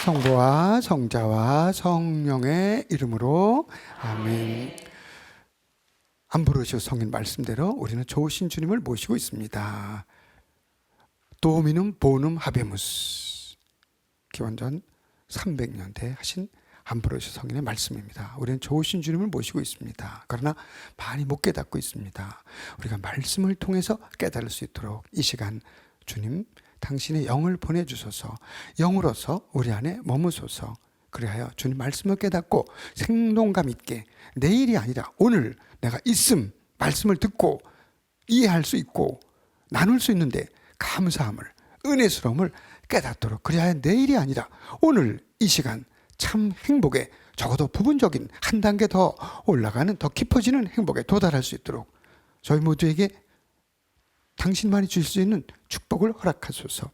성부와 성자와 성령의 이름으로 아멘. 암브로시오 성인 말씀대로 우리는 좋으신 주님을 모시고 있습니다. 도미눔 보눔 하베무스, 기원전 300년대 하신 암브로시오 성인의 말씀입니다. 우리는 좋으신 주님을 모시고 있습니다. 그러나 많이 못 깨닫고 있습니다. 우리가 말씀을 통해서 깨달을 수 있도록 이 시간 주님 당신의 영을 보내주소서, 영으로서 우리 안에 머무소서. 그리하여 주님 말씀을 깨닫고 생동감 있게 내일이 아니라 오늘 내가 있음 말씀을 듣고 이해할 수 있고 나눌 수 있는데 감사함을, 은혜스러움을 깨닫도록, 그리하여 내일이 아니라 오늘 이 시간 참 행복에, 적어도 부분적인 한 단계 더 올라가는, 더 깊어지는 행복에 도달할 수 있도록 저희 모두에게 당신만이 주실 수 있는 축복을 허락하소서.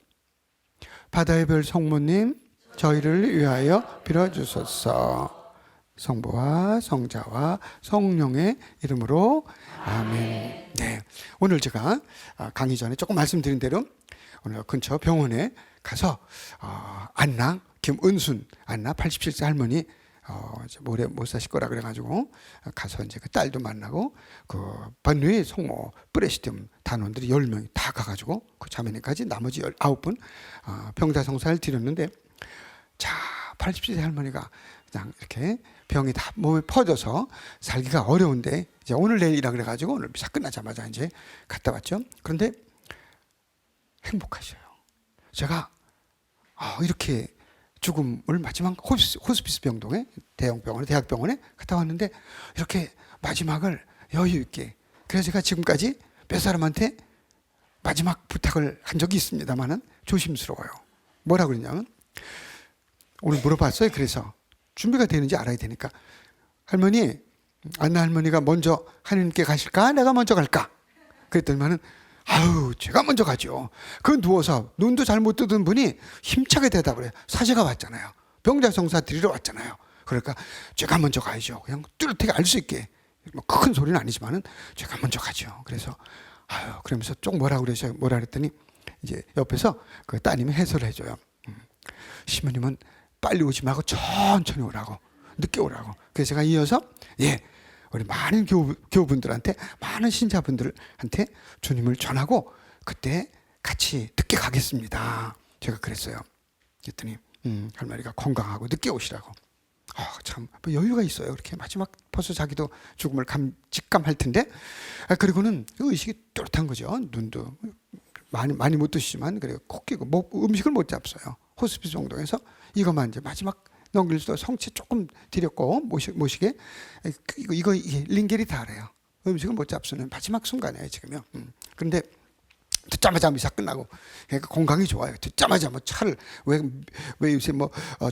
바다의 별 성모님, 저희를 위하여 빌어주소서. 성부와 성자와 성령의 이름으로 아멘. 네, 오늘 제가 강의 전에 조금 말씀드린 대로 오늘 근처 병원에 가서 안나 김은순 안나 87세 할머니 오래 못 사실 거라 그래가지고 가서 이제 그 딸도 만나고 그 번뇌의 성모 프레시뎨 단원들이 10명이 다 가가지고 그 자매님까지 나머지 19분 병자성사를 드렸는데, 자 87세 할머니가 그냥 이렇게 병이 다 몸에 퍼져서 살기가 어려운데 이제 오늘 내일이라 그래가지고 오늘 미사 끝나자마자 이제 갔다 왔죠. 그런데 행복하셔요. 제가 이렇게 죽음을 마지막 호스피스 병동에, 대형 병원에, 대학병원에 갔다 왔는데 이렇게 마지막을 여유 있게, 그래서 제가 지금까지 몇 사람한테 마지막 부탁을 한 적이 있습니다만은 조심스러워요. 뭐라 그러냐면 오늘 물어봤어요. 그래서 준비가 되는지 알아야 되니까, 할머니, 안나 할머니가 먼저 하느님께 가실까? 내가 먼저 갈까? 그랬더니만은 제가 먼저 가죠. 그 누워서 눈도 잘 못 뜨던 분이 힘차게 대답을 해요. 사제가 왔잖아요. 병자성사 드리러 왔잖아요. 그러니까 제가 먼저 가야죠. 그냥 뚜렷하게 알 수 있게. 뭐 큰 소리는 아니지만은 제가 먼저 가죠. 그래서 그러면서 좀 뭐라 그랬더니 이제 옆에서 그 따님이 해설을 해줘요. 시모님은 빨리 오지 말고 천천히 오라고, 늦게 오라고. 그래서 제가 이어서 우리 많은 교우분들한테, 많은 신자분들한테 주님을 전하고 그때 같이 늦게 가겠습니다. 제가 그랬어요. 그랬더니 할머니가 건강하고 늦게 오시라고. 참 여유가 있어요. 그렇게 마지막 벌써 자기도 죽음을 직감할 텐데. 그리고는 의식이 뚜렷한 거죠. 눈도 많이 못 드시지만 그래 코 끼고 음식을 못 잡어요. 호스피스 정도에서 이것만 이제 마지막 넘길 수도 성체 조금 드렸고 모시게 이게 링겔이 다 알아요. 음식을 못 잡수는 마지막 순간이에요 지금요. 그런데 듣자마자 미사 끝나고, 그러니까 건강이 좋아요. 듣자마자 뭐 차를 왜 요새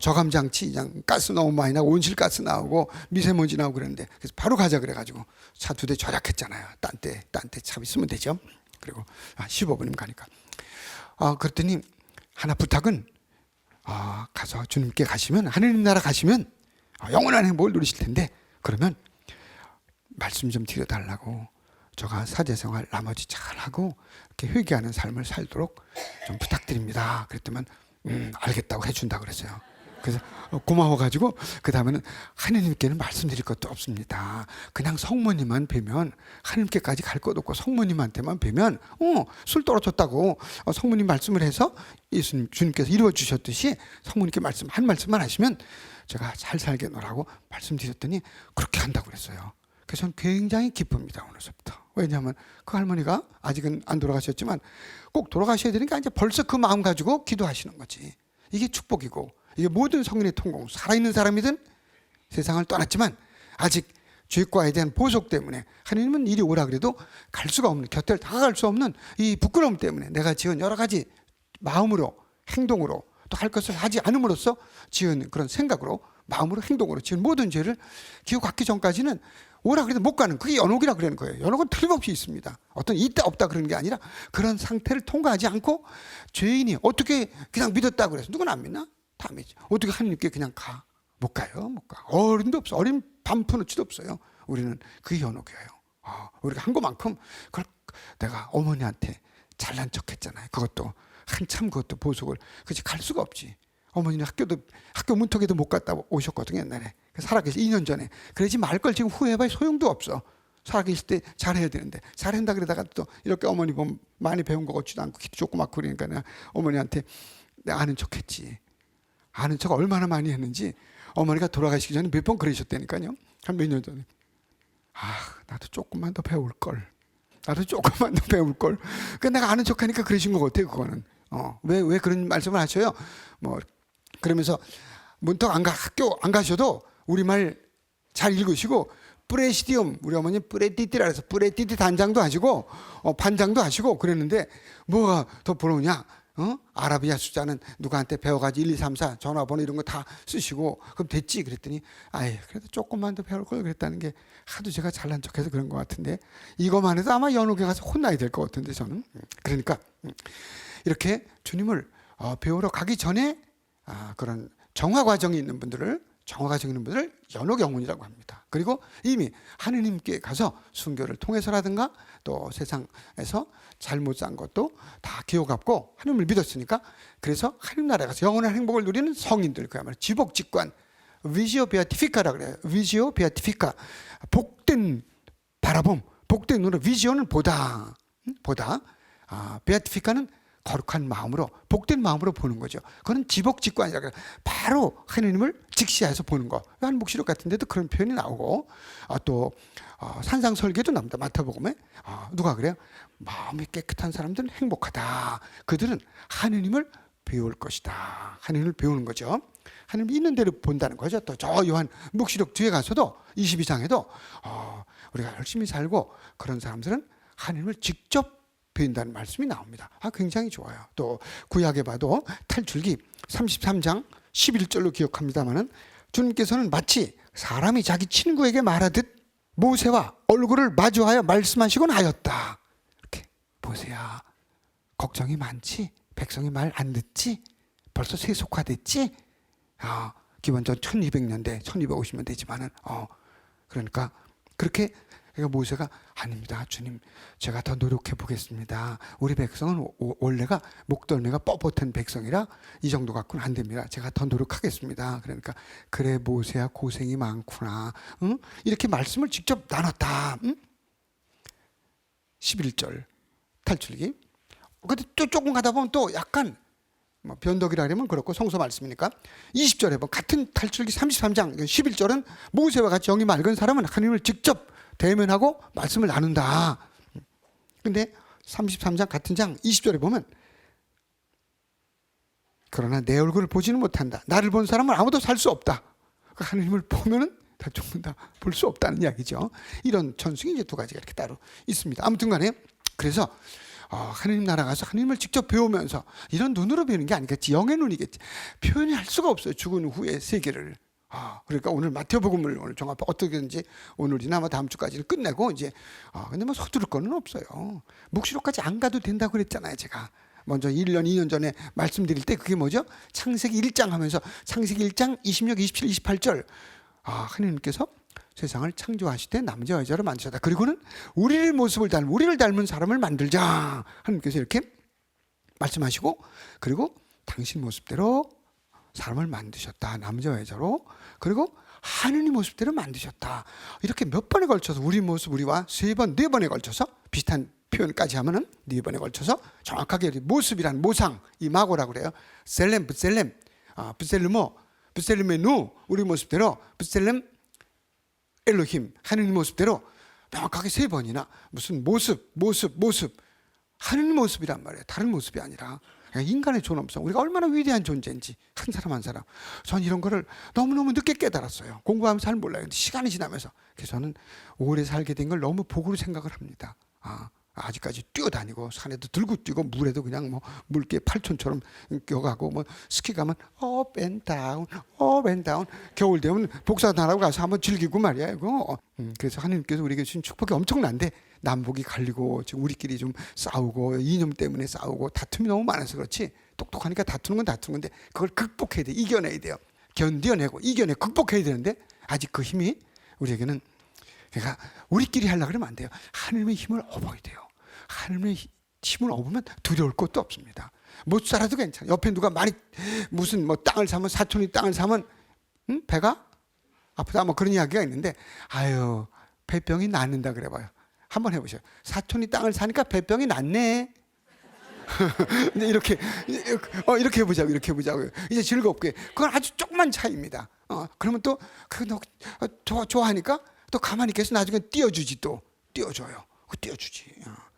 저감장치 그냥 가스 너무 많이 나고 온실가스 나오고 미세먼지 나오고 그러는데, 그래서 바로 가자 그래가지고 차 2대 절약했잖아요. 딴 때 차 있으면 되죠. 그리고 15분이면 가니까. 그랬더니 하나 부탁은, 가서 주님께 가시면, 하느님 나라 가시면 영원한 행복을 누리실 텐데, 그러면 말씀 좀 드려달라고, 저가 사제생활 나머지 잘하고 이렇게 회개하는 삶을 살도록 좀 부탁드립니다. 그랬더니 알겠다고 해준다고 그랬어요. 그래서 고마워가지고 그 다음에는 하느님께는 말씀드릴 것도 없습니다. 그냥 성모님만 뵈면, 하느님께까지 갈 것 없고 성모님한테만 뵈면 술 떨어졌다고 성모님 말씀을 해서 예수님 주님께서 이루어 주셨듯이 성모님께 한 말씀만 하시면 제가 잘 살게 노라고 말씀드렸더니 그렇게 한다고 그랬어요. 그래서 저는 굉장히 기쁩니다. 오늘부터. 왜냐하면 그 할머니가 아직은 안 돌아가셨지만 꼭 돌아가셔야 되니까 이제 벌써 그 마음 가지고 기도하시는 거지. 이게 축복이고, 이게 모든 성인의 통공, 살아있는 사람이든 세상을 떠났지만 아직 죄과에 대한 보속 때문에 하나님은 이리 오라 그래도 갈 수가 없는, 곁을 다가갈 수 없는 이 부끄러움 때문에 내가 지은 여러 가지 마음으로, 행동으로, 또 할 것을 하지 않음으로써 지은 그런 생각으로, 마음으로, 행동으로 지은 모든 죄를 기억 갖기 전까지는 오라 그래도 못 가는, 그게 연옥이라 그러는 거예요. 연옥은 틀림없이 있습니다. 어떤 있다 없다 그러는 게 아니라 그런 상태를 통과하지 않고 죄인이 어떻게 그냥 믿었다 그래서, 누구는 안 믿나? 다 믿지. 어떻게 하나님께 그냥 가? 못 가요. 못 가. 어림도 없어. 어린 반푼어치도 없어요. 우리는 그게 연옥이에요. 우리가 한 것만큼 그걸 내가 어머니한테 잘난 척했잖아요. 그것도 한참 그것도 보석을, 그렇지 갈 수가 없지. 어머니는 학교 문턱에도 못 갔다 오셨거든요, 옛날에. 살아계실 2년 전에. 그러지 말 걸 지금 후회해봐야 소용도 없어. 살아계실 때 잘해야 되는데. 잘한다 그러다가 또 이렇게 어머니 보면 많이 배운 거 같지도 않고 키도 조그맣고 그러니까 내가 어머니한테 내가 아는 척 했지. 아는 척 얼마나 많이 했는지 어머니가 돌아가시기 전에 몇 번 그러셨다니까요. 한 몇 년 전에. 나도 조금만 더 배울 걸. 나도 조금만 더 배울 걸. 그 내가 아는 척하니까 그러신 것 같아요. 그거는. 왜 그런 말씀을 하셔요? 뭐 그러면서 문턱 학교 안 가셔도 우리말 잘 읽으시고 프레시디움 우리 어머니 프레티티라 해서 프레티티 단장도 하시고 반장도 하시고 그랬는데 뭐가 더 부러우냐? 아라비아 숫자는 누구한테 배워가지고 1, 2, 3, 4 전화번호 이런 거 다 쓰시고 그럼 됐지 그랬더니 그래도 조금만 더 배울 걸 그랬다는 게 하도 제가 잘난 척해서 그런 것 같은데 이것만 해도 아마 연옥에 가서 혼나야 될 것 같은데 저는 그러니까 이렇게 주님을 배우러 가기 전에 그런 정화 과정이 있는 분들을 연옥 영혼이라고 합니다. 그리고 이미 하느님께 가서 순교를 통해서라든가 또 세상에서 잘못 산 것도 다 기억하고 하느님을 믿었으니까 그래서 하느님 나라에 가서 영원한 행복을 누리는 성인들 그야말로 지복직관 위지오 베아티피카라고 그래요. 위지오 베아티피카 복된 바라봄 복된 눈으로 위지오는 보다 베아티피카는 거룩한 마음으로 복된 마음으로 보는 거죠. 그건 지복직관이라고 해요. 바로 하느님을 직시해서 보는 거. 한묵시록 같은 데도 그런 표현이 나오고 또 산상설계도 나옵니다. 마태복음에 누가 그래요? 마음이 깨끗한 사람들은 행복하다. 그들은 하느님을 배울 것이다. 하느님을 배우는 거죠. 하느님 있는 대로 본다는 거죠. 또 저 요한 묵시록 뒤에 가서도 22장에도 우리가 열심히 살고 그런 사람들은 하느님을 직접 배운다는 말씀이 나옵니다. 굉장히 좋아요. 또 구약에 봐도 탈출기 33장 11절로 기억합니다마는 주님께서는 마치 사람이 자기 친구에게 말하듯 모세와 얼굴을 마주하여 말씀하시곤 하였다. 이렇게 보세요. 걱정이 많지? 백성이 말 안 듣지? 벌써 세속화됐지? 기원전 1200년대, 1250년대지만은 그러니까 그렇게 모세가 아닙니다. 주님 제가 더 노력해 보겠습니다. 우리 백성은 원래가 목덜미가 뻣뻣한 백성이라 이 정도 갖고는 안 됩니다. 제가 더 노력하겠습니다. 그러니까 그래 모세야 고생이 많구나. 이렇게 말씀을 직접 나눴다. 11절 탈출기. 근데 또 조금 가다 보면 또 약간 변덕이라 하면 그렇고 성서 말씀이니까 20절에 보면 같은 탈출기 33장 11절은 모세와 같이 영이 맑은 사람은 하나님을 직접 대면하고 말씀을 나눈다. 근데 33장 같은 장 20절에 보면 그러나 내 얼굴을 보지는 못한다. 나를 본 사람은 아무도 살 수 없다. 하나님을 보면은 다 죽는다. 볼 수 없다는 이야기죠. 이런 전승이 이제 두 가지가 이렇게 따로 있습니다. 아무튼 간에 그래서 하나님 나라 가서 하나님을 직접 배우면서 이런 눈으로 배우는 게 아니겠지. 영의 눈이겠지. 표현이 할 수가 없어요. 죽은 후의 세계를. 그러니까 오늘 마태복음을 오늘 종합 어떻게든지 오늘이나 다음 주까지를 끝내고 이제 근데 뭐 서두를 거는 없어요. 묵시록까지 안 가도 된다고 그랬잖아요. 제가 먼저 1년 2년 전에 말씀드릴 때 그게 뭐죠? 창세기 1장 하면서 창세기 1장 26, 27, 28절 하나님께서 세상을 창조하시되 남자 여자로 만드셨다. 그리고는 우리를 닮은 사람을 만들자. 하나님께서 이렇게 말씀하시고 그리고 당신 모습대로 사람을 만드셨다. 남자 여자로. 그리고 하느님 모습대로 만드셨다. 이렇게 몇 번에 걸쳐서 우리 모습 우리와 세 번, 네 번에 걸쳐서 비슷한 표현까지 하면은 네 번에 걸쳐서 정확하게 모습이란 모상 이 마고라고 그래요. 셀렘, 붓셀렘, 붓셀르모, 붓셀렘의 누 우리 모습대로 붓셀렘 엘로힘 하느님 모습대로 명확하게 세 번이나 무슨 모습 하느님 모습이란 말이에요. 다른 모습이 아니라 인간의 존엄성 우리가 얼마나 위대한 존재인지 한 사람 한 사람 전 이런 거를 너무너무 늦게 깨달았어요. 공부하면서 잘 몰라요. 근데 시간이 지나면서 그래서 저는 오래 살게 된 걸 너무 복으로 생각을 합니다. 아직까지 뛰어다니고 산에도 들고 뛰고 물에도 그냥 뭐 물개 팔촌처럼 껴가고 뭐 스키 가면 up and down 겨울 되면 복사단하고 가서 한번 즐기고 말이야 이거. 그래서 하나님께서 우리에게 주신 축복이 엄청난데 남북이 갈리고 지금 우리끼리 좀 싸우고 이념 때문에 싸우고 다툼이 너무 많아서 그렇지 똑똑하니까 다투는 건 다투는 건데 그걸 극복해야 돼. 이겨내야 돼요. 견뎌내고 이겨내 극복해야 되는데 아직 그 힘이 우리에게는 그러니까 우리끼리 하려고 그러면 안 돼요. 하나님의 힘을 얻어야 돼요. 하나님의 힘을 얻으면 두려울 것도 없습니다. 못 살아도 괜찮아. 옆에 누가 많이 무슨 뭐 땅을 사면, 사촌이 땅을 사면 배가 아프다 뭐 그런 이야기가 있는데, 아유, 배병이 낫는다 그래 봐요. 한번 해보세요. 사촌이 땅을 사니까 배병이 낫네. 이렇게 이렇게 해보자고, 이렇게 해보자고요. 이제 즐겁게. 그건 아주 조그만 차이입니다. 그러면 또 좋아하니까 또 가만히 있겠어. 나중에 띄워주지, 또 띄워줘요. 띄워주지.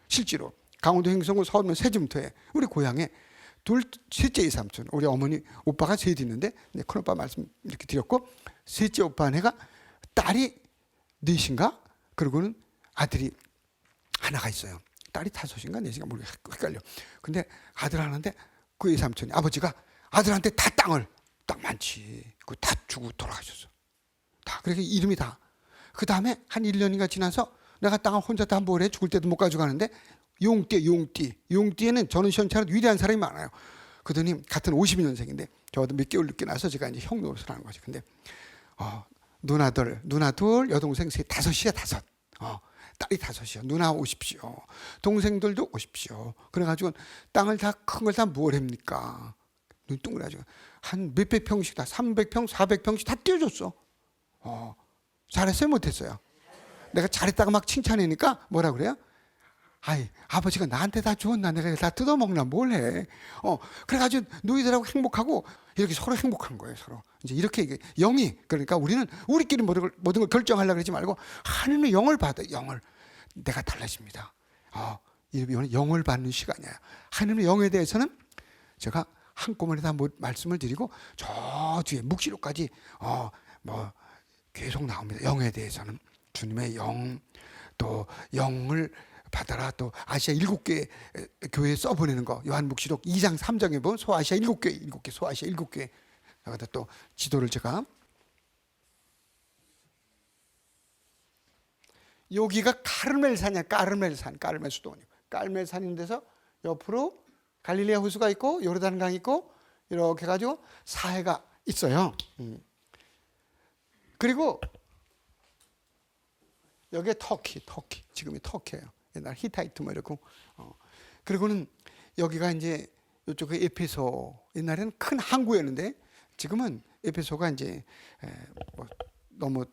실제로 강원도 행성군 서울면 세즘터에 우리 고향에 셋째 이삼촌, 우리 어머니 오빠가 셋 있는데, 큰 오빠 말씀 이렇게 드렸고, 셋째 오빠네가 딸이 넷인가, 그리고는 아들이 하나가 있어요. 딸이 다섯인가 넷인가 모르겠어, 헷갈려. 근데 아들 하나인데 그 이삼촌이, 아버지가 아들한테 다 땅 많지, 그거 다 주고 돌아가셨어. 다. 그래서 이름이 다. 그 다음에 한 1년인가 지나서 내가 땅을 혼자 다 뭐래, 죽을 때도 못 가져가는데, 용띠에는 저는 시원찮은 위대한 사람이 많아요. 그더니 같은 52년생인데 저도 몇 개월 늦게 나서 제가 이제 형 노릇을 하는 거지. 근데 누나 둘, 여동생 셋, 다섯이야, 다섯. 딸이 다섯이요. 누나 오십시오. 동생들도 오십시오. 그래가지고 땅을 다, 큰 걸 다 뭘 합니까? 눈동그라지고 한 몇백 평씩 다 300평, 400평씩 다 띄워줬어. 잘했어요, 못했어요? 내가 잘했다가 막 칭찬하니까 뭐라 그래요? 아이, 아버지가 나한테 다 줬나, 내가 다 뜯어먹나, 뭘 해. 그래가지고 너희들하고 행복하고 이렇게 서로 행복한 거예요, 서로. 이제 이렇게 영이, 그러니까 우리는 우리끼리 모든 걸 결정하려고 그러지 말고 하나님의 영을 받아, 영을. 내가 달라집니다. 이번 영을 받는 시간이에요. 하나님의 영에 대해서는 제가 한꺼번에 다 말씀을 드리고, 저 뒤에 묵시록까지 뭐 계속 나옵니다. 영에 대해서는 주님의 영, 또 영을 받아라, 또 아시아 7개 교회에 써보내는 거, 요한묵시록 2장 3장에 보면 소아시아 7개, 소아시아 7개. 여기다 또 지도를 제가, 여기가 카르멜산이야. 까르멜 수도원이고, 까르멜산인 데서 옆으로 갈릴레아 호수가 있고 요르단강이 있고 이렇게 해가지고 사해가 있어요. 그리고 여기에 터키, 지금이 터키예요. 옛날 히타이트 뭐 이렇고. 그리고는 여기가 이제 이쪽에 에페소, 옛날에는 큰 항구였는데 지금은 에페소가 이제 뭐 너무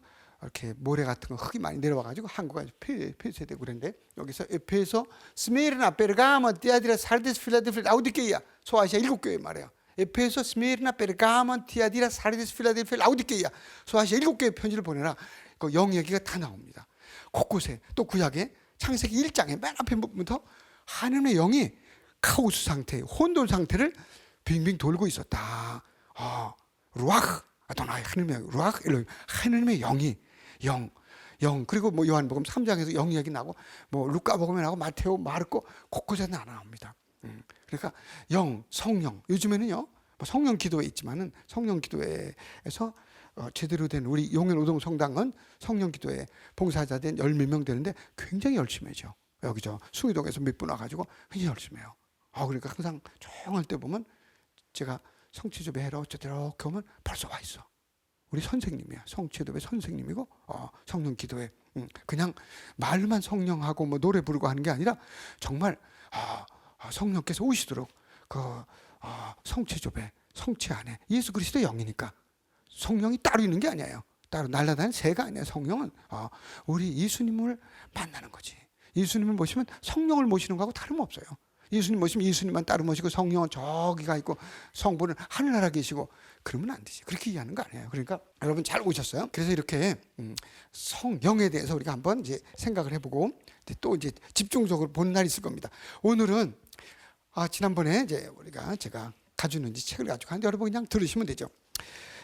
이렇게 모래 같은 거 흙이 많이 내려와가지고 항구가 폐쇄되고 그랬는데, 여기서 에페소, 스미르나, 베르가모, 디아디라, 사르디스, 필라델피아, 라우디게이아, 소아시아 7교회 말이에요. 에페소, 스미르나, 베르가모, 디아디라, 사르디스, 필라델피아, 라우디게이아, 소아시아 7교회 편지를 보내라. 그 영 얘기가 다 나옵니다. 곳곳에. 또 구약에 창세기 1장에 맨 앞에 부분부터 하나님의 영이 카오스 상태, 혼돈 상태를 빙빙 돌고 있었다. 루아흐 아도나이, 하나님의 루아흐 엘로힘, 하나님의 영이, 영. 그리고 뭐 요한복음 3장에서 영 이야기 나고, 뭐 루카복음에 나고, 마테오, 마르코 곳곳에 나옵니다. 그러니까 영, 성령. 요즘에는요, 뭐 성령 기도회 있지만은 성령 기도회에서 제대로 된 우리 용현 오동 성당은 성령 기도회 봉사자들 10몇 명 되는데 굉장히 열심히 해죠. 여기 저 숭이동에서 몇 분 와가지고 굉장히 열심히 해요. 그러니까 항상 조용할 때 보면 제가 성취조배 해라 어쩌더라 이렇게 하면 벌써 와 있어. 우리 선생님이야. 성취조배 선생님이고, 성령 기도회. 그냥 말만 성령하고 뭐 노래 부르고 하는 게 아니라 정말 성령께서 오시도록 성취조배, 성취 안에 예수 그리스도 영이니까 성령이 따로 있는 게 아니에요. 따로 날아다니는 새가 아니에요. 성령은 우리 예수님을 만나는 거지. 예수님을 모시면 성령을 모시는 거하고 다름없어요. 예수님 모시면 예수님만 따로 모시고 성령은 저기가 있고 성부는 하늘나라 계시고, 그러면 안 되지. 그렇게 이해하는 거 아니에요. 그러니까 여러분 잘 오셨어요. 그래서 이렇게 성령에 대해서 우리가 한번 이제 생각을 해보고 또 이제 집중적으로 보는 날이 있을 겁니다. 오늘은 지난번에 이제 제가 가지고 있는 책을 가지고 하는데 여러분 그냥 들으시면 되죠.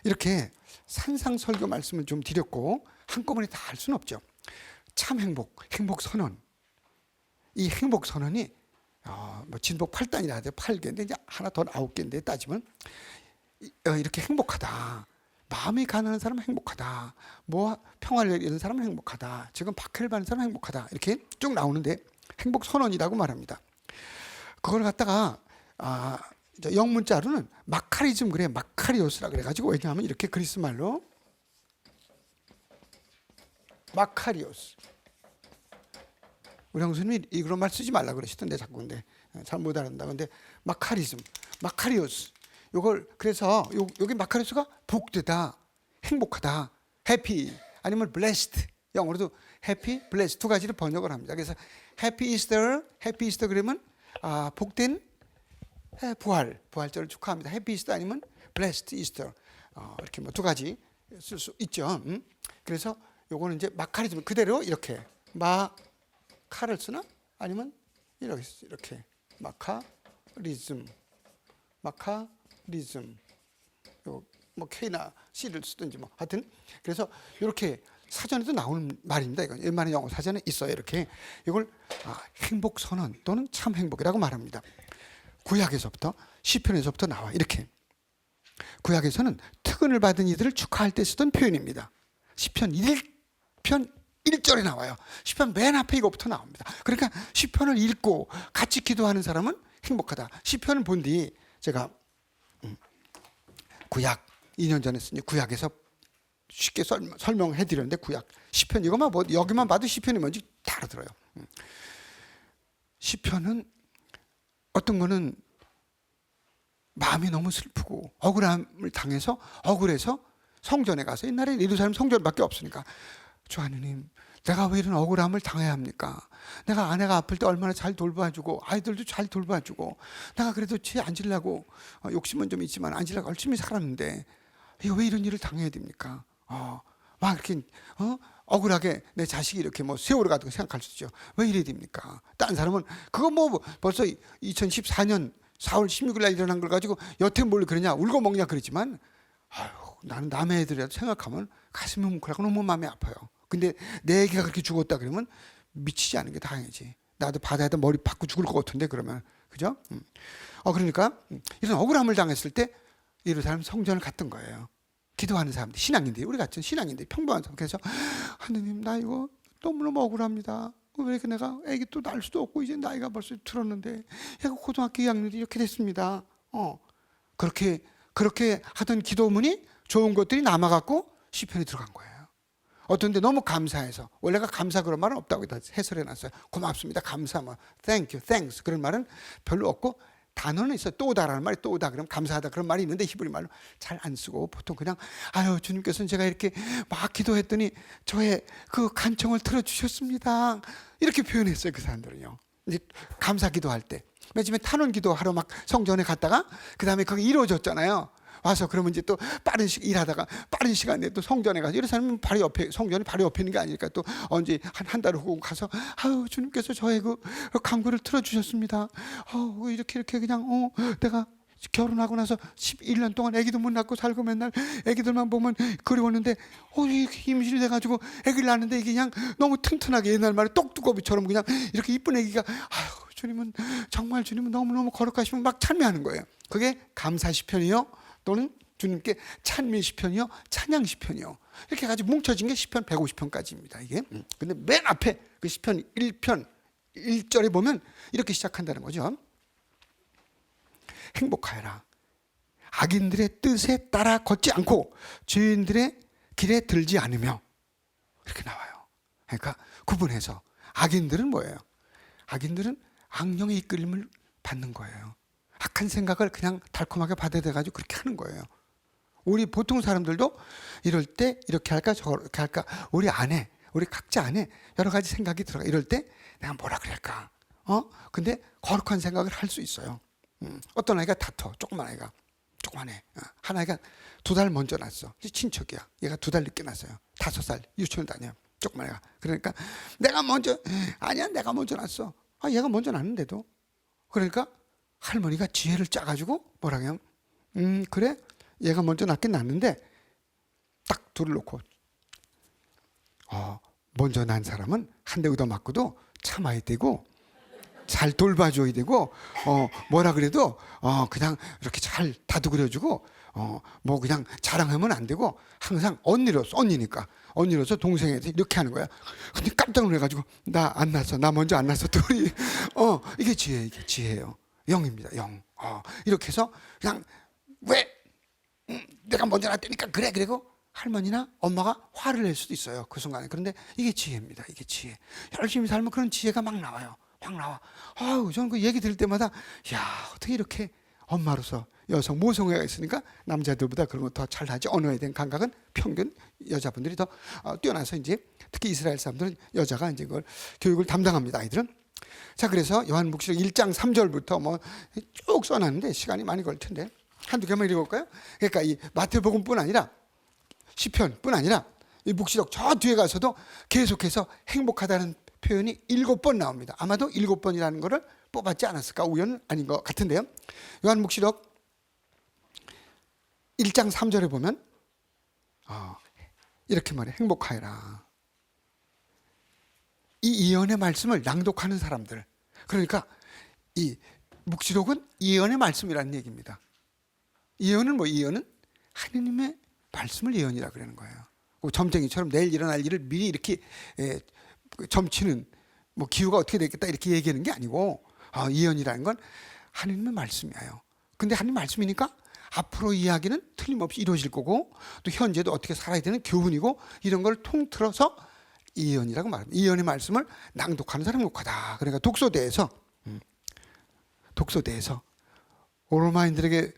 이렇게 산상설교 말씀을 좀 드렸고 한꺼번에 다 할 수는 없죠. 참 행복 선언. 이 행복 선언이 뭐 진복 8단이라 하죠. 8개인데 이제 하나 더 9개인데 따지면 이렇게 행복하다. 마음이 가난한 사람은 행복하다. 뭐 평화를 잃은 사람은 행복하다. 지금 박해를 받는 사람은 행복하다. 이렇게 쭉 나오는데 행복 선언이라고 말합니다. 그걸 갖다가 영문자로는 마카리즘 그래, 마카리오스라 그래가지고, 왜냐하면 이렇게 그리스 말로 마카리오스. 우리 형수님이 이런 말 쓰지 말라 그러시던데 자꾸. 근데 잘 못 알아듣는다. 근데 마카리즘, 마카리오스. 요걸 그래서 여기 마카리오스가 복되다, 행복하다, 해피 아니면 blessed. 영어로도 happy, blessed 두 가지를 번역을 합니다. 그래서 happy Easter 그러면 복된 부활절을 축하합니다. happy Easter 아니면 blessed Easter. 이렇게 뭐 두 가지 쓸 수 있죠. 그래서 요거는 이제 마카리즘 그대로 이렇게 마카를 쓰나 아니면 이렇게 마카리즘 뭐 K나 C를 쓰든지 뭐 하여튼 그래서 이렇게 사전에도 나오는 말입니다. 이건 웬만한 영어 사전에 있어요. 이렇게 이걸 행복 선언 또는 참 행복이라고 말합니다. 구약에서부터 시편에서부터 나와 이렇게. 구약에서는 특은을 받은 이들을 축하할 때 쓰던 표현입니다. 시편 1편 1절에 나와요. 시편 맨 앞에 이거부터 나옵니다. 그러니까 시편을 읽고 같이 기도하는 사람은 행복하다. 시편을 본 뒤 제가 구약 2년 전에 쓴 구약에서 쉽게 설명해 드렸는데 구약 시편 이거만 여기만 봐도 시편이 뭔지 다 알아들어요. 시편은 어떤 거는 마음이 너무 슬프고 억울함을 당해서 억울해서 성전에 가서 옛날에 예루살렘 성전밖에 없으니까 주 하느님 내가 왜 이런 억울함을 당해야 합니까? 내가 아내가 아플 때 얼마나 잘 돌봐주고 아이들도 잘 돌봐주고 내가 그래도 죄 안 지려고 욕심은 좀 있지만 안 지려고 열심히 살았는데 이거 왜 이런 일을 당해야 됩니까? 막 이렇게 억울하게 내 자식이 이렇게 뭐 세월을 가지고 생각할 수 있죠. 왜 이래야 됩니까? 다른 사람은 그거 뭐 벌써 2014년 4월 16일 날 일어난 걸 가지고 여태 뭘 그러냐 울고 먹냐 그러지만 나는 남의 애들이라도 생각하면 가슴이 뭉클하고 너무 마음이 아파요. 근데 내 애기가 그렇게 죽었다 그러면 미치지 않은 게 다행이지. 나도 바다에다 머리 박고 죽을 것 같은데 그러면 그죠? 그러니까 이런 억울함을 당했을 때 예루살렘 성전을 갔던 거예요. 기도하는 사람들, 신앙인들이 우리 같은 신앙인들이 평범한 사람. 그래서 하느님 나 이거 너무너무 억울합니다. 왜 이렇게 내가 애기 또 낳을 수도 없고 이제 나이가 벌써 들었는데 애가 고등학교 2학년이 이렇게 됐습니다. 그렇게 하던 기도문이 좋은 것들이 남아갖고 시편에 들어간 거예요. 어떤데 너무 감사해서 원래가 감사 그런 말은 없다고 다 해설해놨어요. 고맙습니다. 감사 뭐 thank you, thanks 그런 말은 별로 없고 단어는 있어요. 또다라는 말이 또다 그러면 감사하다 그런 말이 있는데 히브리 말로 잘 안 쓰고 보통 그냥 아유 주님께서는 제가 이렇게 막 기도했더니 저의 그 간청을 들어주셨습니다. 이렇게 표현했어요. 그 사람들은요. 이제 감사 기도할 때 맨 처음에 탄원 기도하러 막 성전에 갔다가 그 다음에 그게 이루어졌잖아요. 와서 그러면 이제 또 일하다가 빠른 시간에 또 성전에 가서 이런 사람은 바로 옆에 성전이 바로 옆에 있는 게 아니니까 또 언제 한 달 후고 가서 아유 주님께서 저의 그 간구를 들어주셨습니다. 이렇게 그냥 내가 결혼하고 나서 11년 동안 아기도 못 낳고 살고 맨날 아기들만 보면 그리웠는데 이렇게 임신이 돼가지고 아기를 낳는데 이게 그냥 너무 튼튼하게 옛날 말에 똑두꺼비처럼 그냥 이렇게 이쁜 아기가 아유 주님은 정말 주님은 너무너무 거룩하시면 막 찬미하는 거예요. 그게 감사 시편이요. 또는 주님께 찬미 시편이요, 찬양 시편이요. 이렇게 해가지고 뭉쳐진 게 시편 150편까지입니다. 이게. 근데 맨 앞에 그 시편 1편 1절에 보면 이렇게 시작한다는 거죠. 행복하여라. 악인들의 뜻에 따라 걷지 않고 죄인들의 길에 들지 않으며 이렇게 나와요. 그러니까 구분해서 악인들은 뭐예요? 악인들은 악령의 이끌림을 받는 거예요. 악한 생각을 그냥 달콤하게 받아들여가지고 그렇게 하는 거예요. 우리 보통 사람들도 이럴 때 이렇게 할까 저렇게 할까 우리 각자 안에 여러 가지 생각이 들어가. 이럴 때 내가 뭐라 그럴까? 근데 거룩한 생각을 할 수 있어요. 어떤 아이가 다퉈. 조그만해. 한 아이가 2달 먼저 났어. 친척이야. 얘가 2달 늦게 났어요. 5살 유치원 다녀. 조그만 애가. 그러니까 내가 먼저 났어. 얘가 먼저 났는데도. 그러니까 할머니가 지혜를 짜가지고 뭐라 해요? 그래? 얘가 먼저 낳긴 낳는데 딱 둘을 놓고 먼저 난 사람은 한 대 얻어맞고도 참아야 되고 잘 돌봐줘야 되고 뭐라 그래도 그냥 이렇게 잘 다독여주고 뭐 그냥 자랑하면 안 되고 항상 언니니까 언니로서 동생한테 이렇게 하는 거야. 근데 깜짝 놀래가지고 나 안 낳았어. 나 먼저 안 낳았어. 둘이 이게 지혜예요. 영입니다. 영. 이렇게 해서 그냥 왜 내가 먼저 낳았다니까 그래 그리고 할머니나 엄마가 화를 낼 수도 있어요. 그 순간에. 그런데 이게 지혜입니다. 이게 지혜. 열심히 살면 그런 지혜가 막 나와요. 확 나와. 아유, 저는 그 얘기 들을 때마다 야, 어떻게 이렇게 엄마로서 여성 모성애가 있으니까 남자들보다 그런 거 더 잘하지. 언어에 대한 감각은 평균 여자분들이 더 뛰어나서 이제 특히 이스라엘 사람들은 여자가 이제 그걸 교육을 담당합니다. 아이들은. 자, 그래서 요한복음록 1장 3절부터 뭐 쭉 써놨는데 시간이 많이 걸릴 텐데 한두 개만 읽어볼까요? 그러니까 이 마태복음뿐 아니라 시편뿐 아니라 이 묵시록 저 뒤에 가서도 계속해서 행복하다는 표현이 7번 나옵니다. 아마도 7번이라는 것을 뽑았지 않았을까? 우연은 아닌 것 같은데요. 요한복음록 1장 3절에 보면 이렇게 말해. 행복하여라. 이 예언의 말씀을 낭독하는 사람들. 그러니까 이 묵시록은 예언의 말씀이라는 얘기입니다. 예언은 뭐 예언은 하느님의 말씀을 예언이라 그러는 거예요. 점쟁이처럼 내일 일어날 일을 미리 이렇게 점치는 뭐 기후가 어떻게 되겠다 이렇게 얘기하는 게 아니고 예언이라는 건 하느님의 말씀이에요. 근데 하느님 말씀이니까 앞으로 이야기는 틀림없이 이루어질 거고 또 현재도 어떻게 살아야 되는 교훈이고 이런 걸 통틀어서 예언이라고 말합니다. 예언의 말씀을 낭독하는 사람이 행복하다. 그러니까 독서대에서 로마인들에게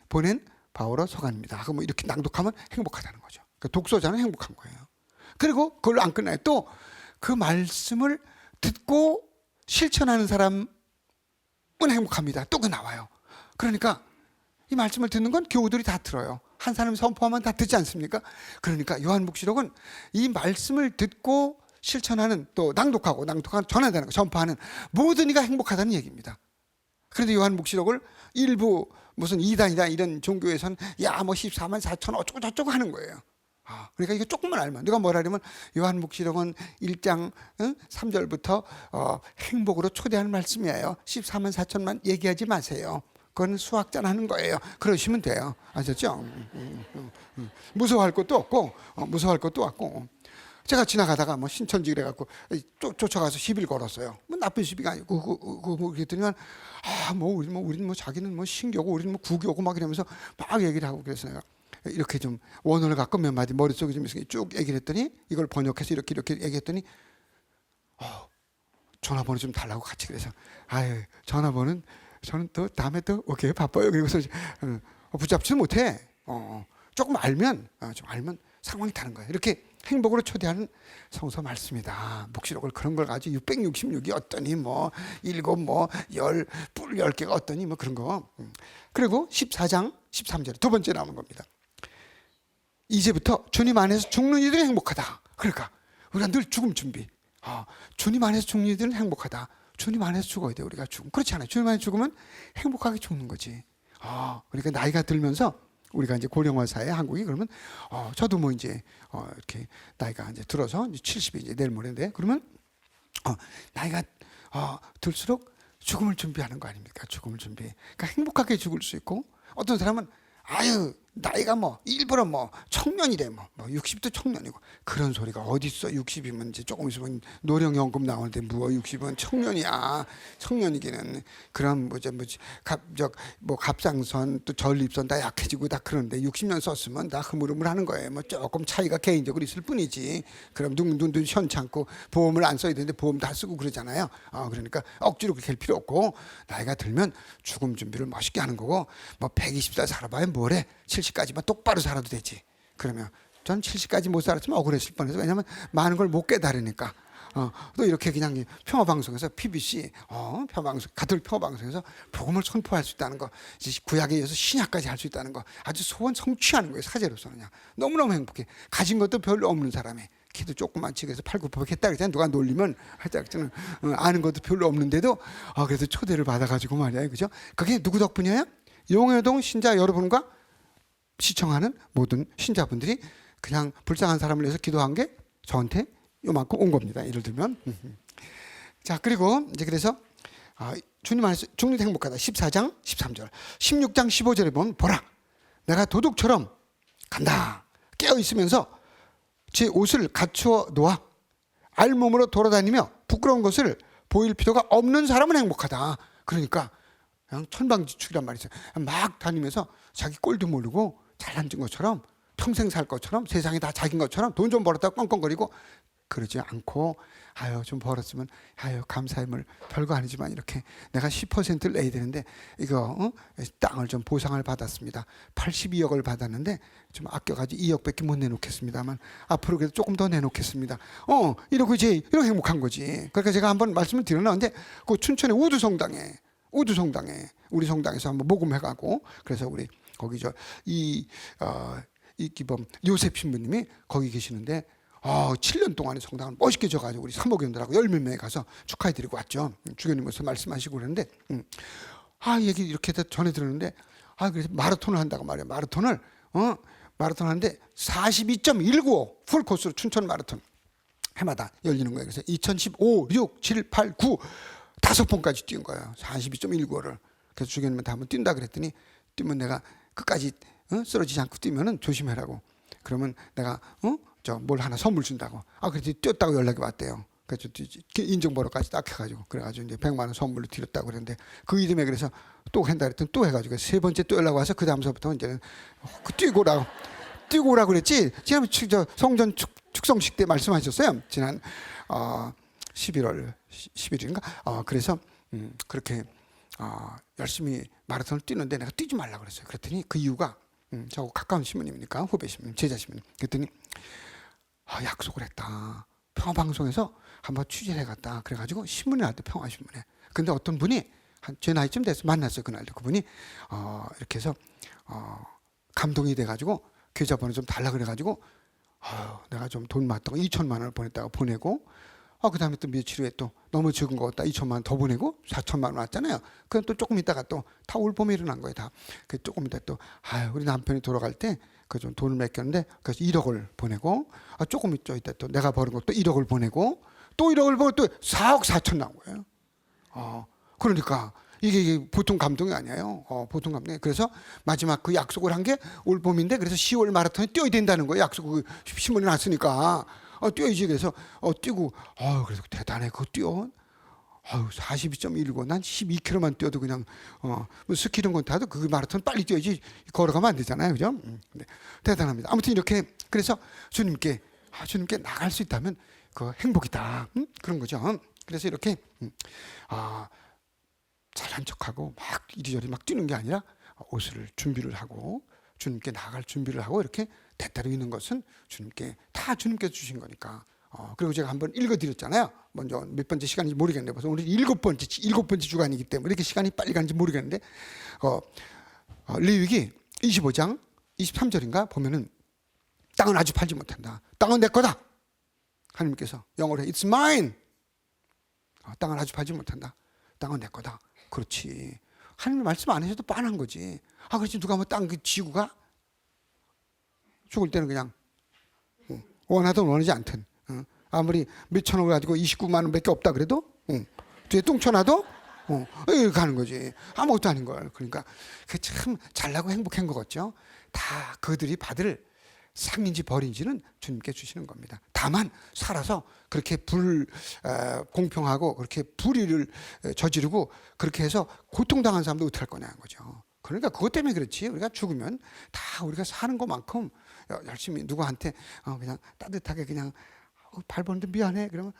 보낸 바울의 서간입니다. 뭐 이렇게 낭독하면 행복하다는 거죠. 그러니까 독서자는 행복한 거예요. 그리고 그걸로 안 끝나요. 또 그 말씀을 듣고 실천하는 사람은 행복합니다. 또 그 나와요. 그러니까 이 말씀을 듣는 건 교우들이 다 들어요. 한 사람이 선포하면 다 듣지 않습니까? 그러니까 요한복음록은 이 말씀을 듣고 실천하는 또 낭독하고 전한다는 거, 전파하는 모든 이가 행복하다는 얘기입니다. 그런데 요한복음록을 일부 무슨 이단이다 이런 종교에서는 야 뭐 14만 4천 어쩌고 저쩌고 하는 거예요. 그러니까 이거 조금만 알면 누가 뭐라 하려면 요한복음록은 1장 3절부터 행복으로 초대하는 말씀이에요. 14만 4천만 얘기하지 마세요. 그건 수학자는 하는 거예요. 그러시면 돼요. 아셨죠? 무서워할 것도 없고 제가 지나가다가 뭐 신천지 그래갖고 쫓아가서 시비를 걸었어요. 뭐 나쁜 시비가 아니고 그랬더니만 우리는 뭐 자기는 뭐 신교고 우리는 뭐 구교고 막 이러면서 막 얘기를 하고 그래서 내가 이렇게 좀 원어를 갖고 몇 마디 머릿속에 좀 쭉 얘기를 했더니 이걸 번역해서 이렇게 얘기했더니 전화번호 좀 달라고 같이 그래서 전화번호는 저는 또 다음에 또 오케이 바빠요. 그리고서 붙잡지는 못해. 조금 알면 상황이 다른 거예요. 이렇게 행복으로 초대하는 성서 말씀이다. 묵시록을 그런 걸 가지고 666이 어떠니 뭐 7, 뭐 10, 뿔 10개가 어떠니 뭐 그런 거. 그리고 14장 13절에 두 번째 나오는 겁니다. 이제부터 주님 안에서 죽는 이들은 행복하다. 그러니까 우리가 늘 죽음 준비. 주님 안에서 죽는 이들은 행복하다. 주님 안에서 죽어야 돼. 우리가 죽음. 그렇지 않아요. 주님 안에서 죽으면 행복하게 죽는 거지. 그러니까 나이가 들면서 우리가 이제 고령화 사회 한국이 그러면 저도 뭐 이제 이렇게 나이가 이제 들어서 이제 70이 이제 내일 모레인데 그러면 나이가 들수록 죽음을 준비하는 거 아닙니까? 죽음을 준비. 그러니까 행복하게 죽을 수 있고 어떤 사람은 나이가 뭐 일부러 뭐 청년이래 뭐 60도 청년이고 그런 소리가 어디 있어. 60이면 이제 조금 있으면 노령연금 나오는데 뭐 60은 청년이야. 청년이기는 그런 뭐 갑상선 또 전립선 다 약해지고 다 그런데 60년 썼으면 다 흐물흐물하는 거예요. 뭐 조금 차이가 개인적으로 있을 뿐이지. 그럼 누군도 현찮고 보험을 안 써야 되는데 보험 다 쓰고 그러잖아요. 그러니까 억지로 그렇게 할 필요 없고 나이가 들면 죽음 준비를 멋있게 하는 거고 뭐 120살 살아봐야 뭐래. 70까지만 똑바로 살아도 되지. 그러면 전 70까지 못 살았으면 억울했을 뻔해서 왜냐하면 많은 걸 못 깨달으니까. 또 이렇게 그냥 평화방송에서 PBC 가톨릭 평화방송에서 복음을 선포할 수 있다는 거, 이제 구약에 이어서 신약까지 할 수 있다는 거 아주 소원 성취하는 거예요. 사제로서는 그냥 너무너무 행복해. 가진 것도 별로 없는 사람이 키도 조그맣지 그래서 팔굽혀펴기 했다 그랬잖아. 누가 놀리면 하여튼 아는 것도 별로 없는데도 그래서 초대를 받아가지고 말이야, 그죠? 그게 누구 덕분이에요? 용해동 신자 여러분과 시청하는 모든 신자분들이 그냥 불쌍한 사람을 위해서 기도한 게 저한테 요만큼 온 겁니다. 예를 들면 자, 그리고 이제 그래서 주님 안에서 죽는 데 행복하다. 14장 13절 16장 15절에 보면 보라 내가 도둑처럼 간다. 깨어 있으면서 제 옷을 갖추어 놓아 알몸으로 돌아다니며 부끄러운 것을 보일 필요가 없는 사람은 행복하다. 그러니까 그냥 천방지축이란 말이죠. 막 다니면서 자기 꼴도 모르고 잘 앉은 것처럼 평생 살 것처럼 세상이 다 자기인 것처럼 돈 좀 벌었다가 뻥뻥거리고 그러지 않고 아유 좀 벌었으면 아유 감사함을 별거 아니지만 이렇게 내가 10%를 내야 되는데 이거 땅을 좀 보상을 받았습니다. 82억을 받았는데 좀 아껴가지고 2억밖에 못 내놓겠습니다만 앞으로 그래도 조금 더 내놓겠습니다. 이러고 이제 이렇게 행복한 거지. 그러니까 제가 한번 말씀을 드렸는데 그 춘천의 우두성당에 우리 성당에서 한번 모금해가고 그래서 우리 거기 이 기범 요셉 신부님이 거기 계시는데 7년 동안에 성당을 멋있게 져가지고 우리 사모교인들하고 10몇 명이 가서 축하해드리고 왔죠. 주교님께서 말씀하시고 그러는데 얘기 이렇게 전해 들었는데 그래서 마라톤을 한다고 말이에요. 마라톤 하는데 42.195 풀코스로 춘천 마라톤 해마다 열리는 거예요. 그래서 2015, 6, 7, 8, 9 5번까지 뛴 거예요. 42.195를. 그래서 주교님한테 한번 뛴다 그랬더니 뛰면 내가 끝까지 쓰러지지 않고 뛰면은 조심해라고. 그러면 내가 뭘 하나 선물 준다고. 그래서 뛰었다고 연락이 왔대요. 그래서 인증번호까지 딱 해가지고 그래가지고 이제 100만 원 선물로 드렸다고 그랬는데 그 이듬해 그래서 또 한다 그랬더니 또 해가지고 세 번째 또 연락 와서 그 다음서부터 이제는 뛰고 오라고 그랬지. 지난 성전 축성식 때 말씀하셨어요. 지난 11월 10일인가. 그래서 그렇게 열심히 마라톤을 뛰는데 내가 뛰지 말라고 그랬어요. 그랬더니 그 이유가 저하고 가까운 신부님이니까 후배 신부님, 제자 신부님. 그랬더니 약속을 했다. 평화방송에서 한번 취재를 해갔다. 그래가지고 신문에 나왔대. 평화신문에. 근데 어떤 분이 제 나이쯤 돼서 만났어요. 그날도. 그분이 이렇게 해서 감동이 돼가지고 계좌번호 좀 달라 그래가지고 내가 좀 돈 많다고 2천만 원을 보냈다가 보내고 그 다음에 또 며칠 후에 또 너무 적은 거 같다 2천만 원 더 보내고 4천만 원 왔잖아요. 그럼 또 조금 있다가 또 다 올 봄에 일어난 거예요. 다. 그 조금 있다 또 우리 남편이 돌아갈 때 그 좀 돈을 맡겼는데 그래서 1억을 보내고 조금 있죠. 이따 또 내가 버는 것도 1억을 보내고 또 1억을 보고 또 4억 4천 나온 거예요. 그러니까 이게 보통 감동이 아니에요. 보통 감동이. 그래서 마지막 그 약속을 한 게 올 봄인데 그래서 10월 마라톤에 뛰어야 된다는 거예요. 약속 그 신문에 났으니까 뛰어야지. 그래서 뛰고 그래서 대단해. 그거 뛰어. 42.195. 난 12km만 뛰어도 그냥 뭐 스키 이런 건 타도 그 마라톤 빨리 뛰어야지 걸어가면 안 되잖아요. 그죠? 네. 대단합니다. 아무튼 이렇게 그래서 주님께 나갈 수 있다면 그 행복이다. 그런 거죠. 그래서 이렇게 잘한 척하고 막 이리저리 막 뛰는 게 아니라 옷을 준비를 하고 주님께 나갈 준비를 하고 이렇게 대따로 있는 것은 다 주님께서 주신 거니까. 그리고 제가 한번 읽어드렸잖아요. 먼저 몇 번째 시간인지 모르겠는데 벌써 오늘 일곱 번째 주간이기 때문에 이렇게 시간이 빨리 가는지 모르겠는데 레위기 25장 23절인가 보면은 땅은 아주 팔지 못한다. 땅은 내 거다. 하나님께서 영어로 It's mine. 땅은 아주 팔지 못한다. 땅은 내 거다. 그렇지. 하나님 말씀 안 하셔도 뻔한 거지. 그렇지. 누가 뭐 땅 그 지구가 죽을 때는 그냥 원하든 원하지 않든 아무리 몇천억을 가지고 29만 원밖에 없다 그래도 뒤에 똥쳐놔도 이렇게 가는 거지. 아무것도 아닌 걸. 그러니까 그게 참 잘나고 행복한 것 같죠. 다 그들이 받을 상인지 벌인지는 주님께 주시는 겁니다. 다만 살아서 그렇게 공평하고 그렇게 불의를 저지르고 그렇게 해서 고통당한 사람도 어떡할 거냐는 거죠. 그러니까 그것 때문에 그렇지. 우리가 죽으면 다 우리가 사는 것만큼 열심히 누구한테 그냥 따뜻하게 그냥 발 버는데 미안해 그러면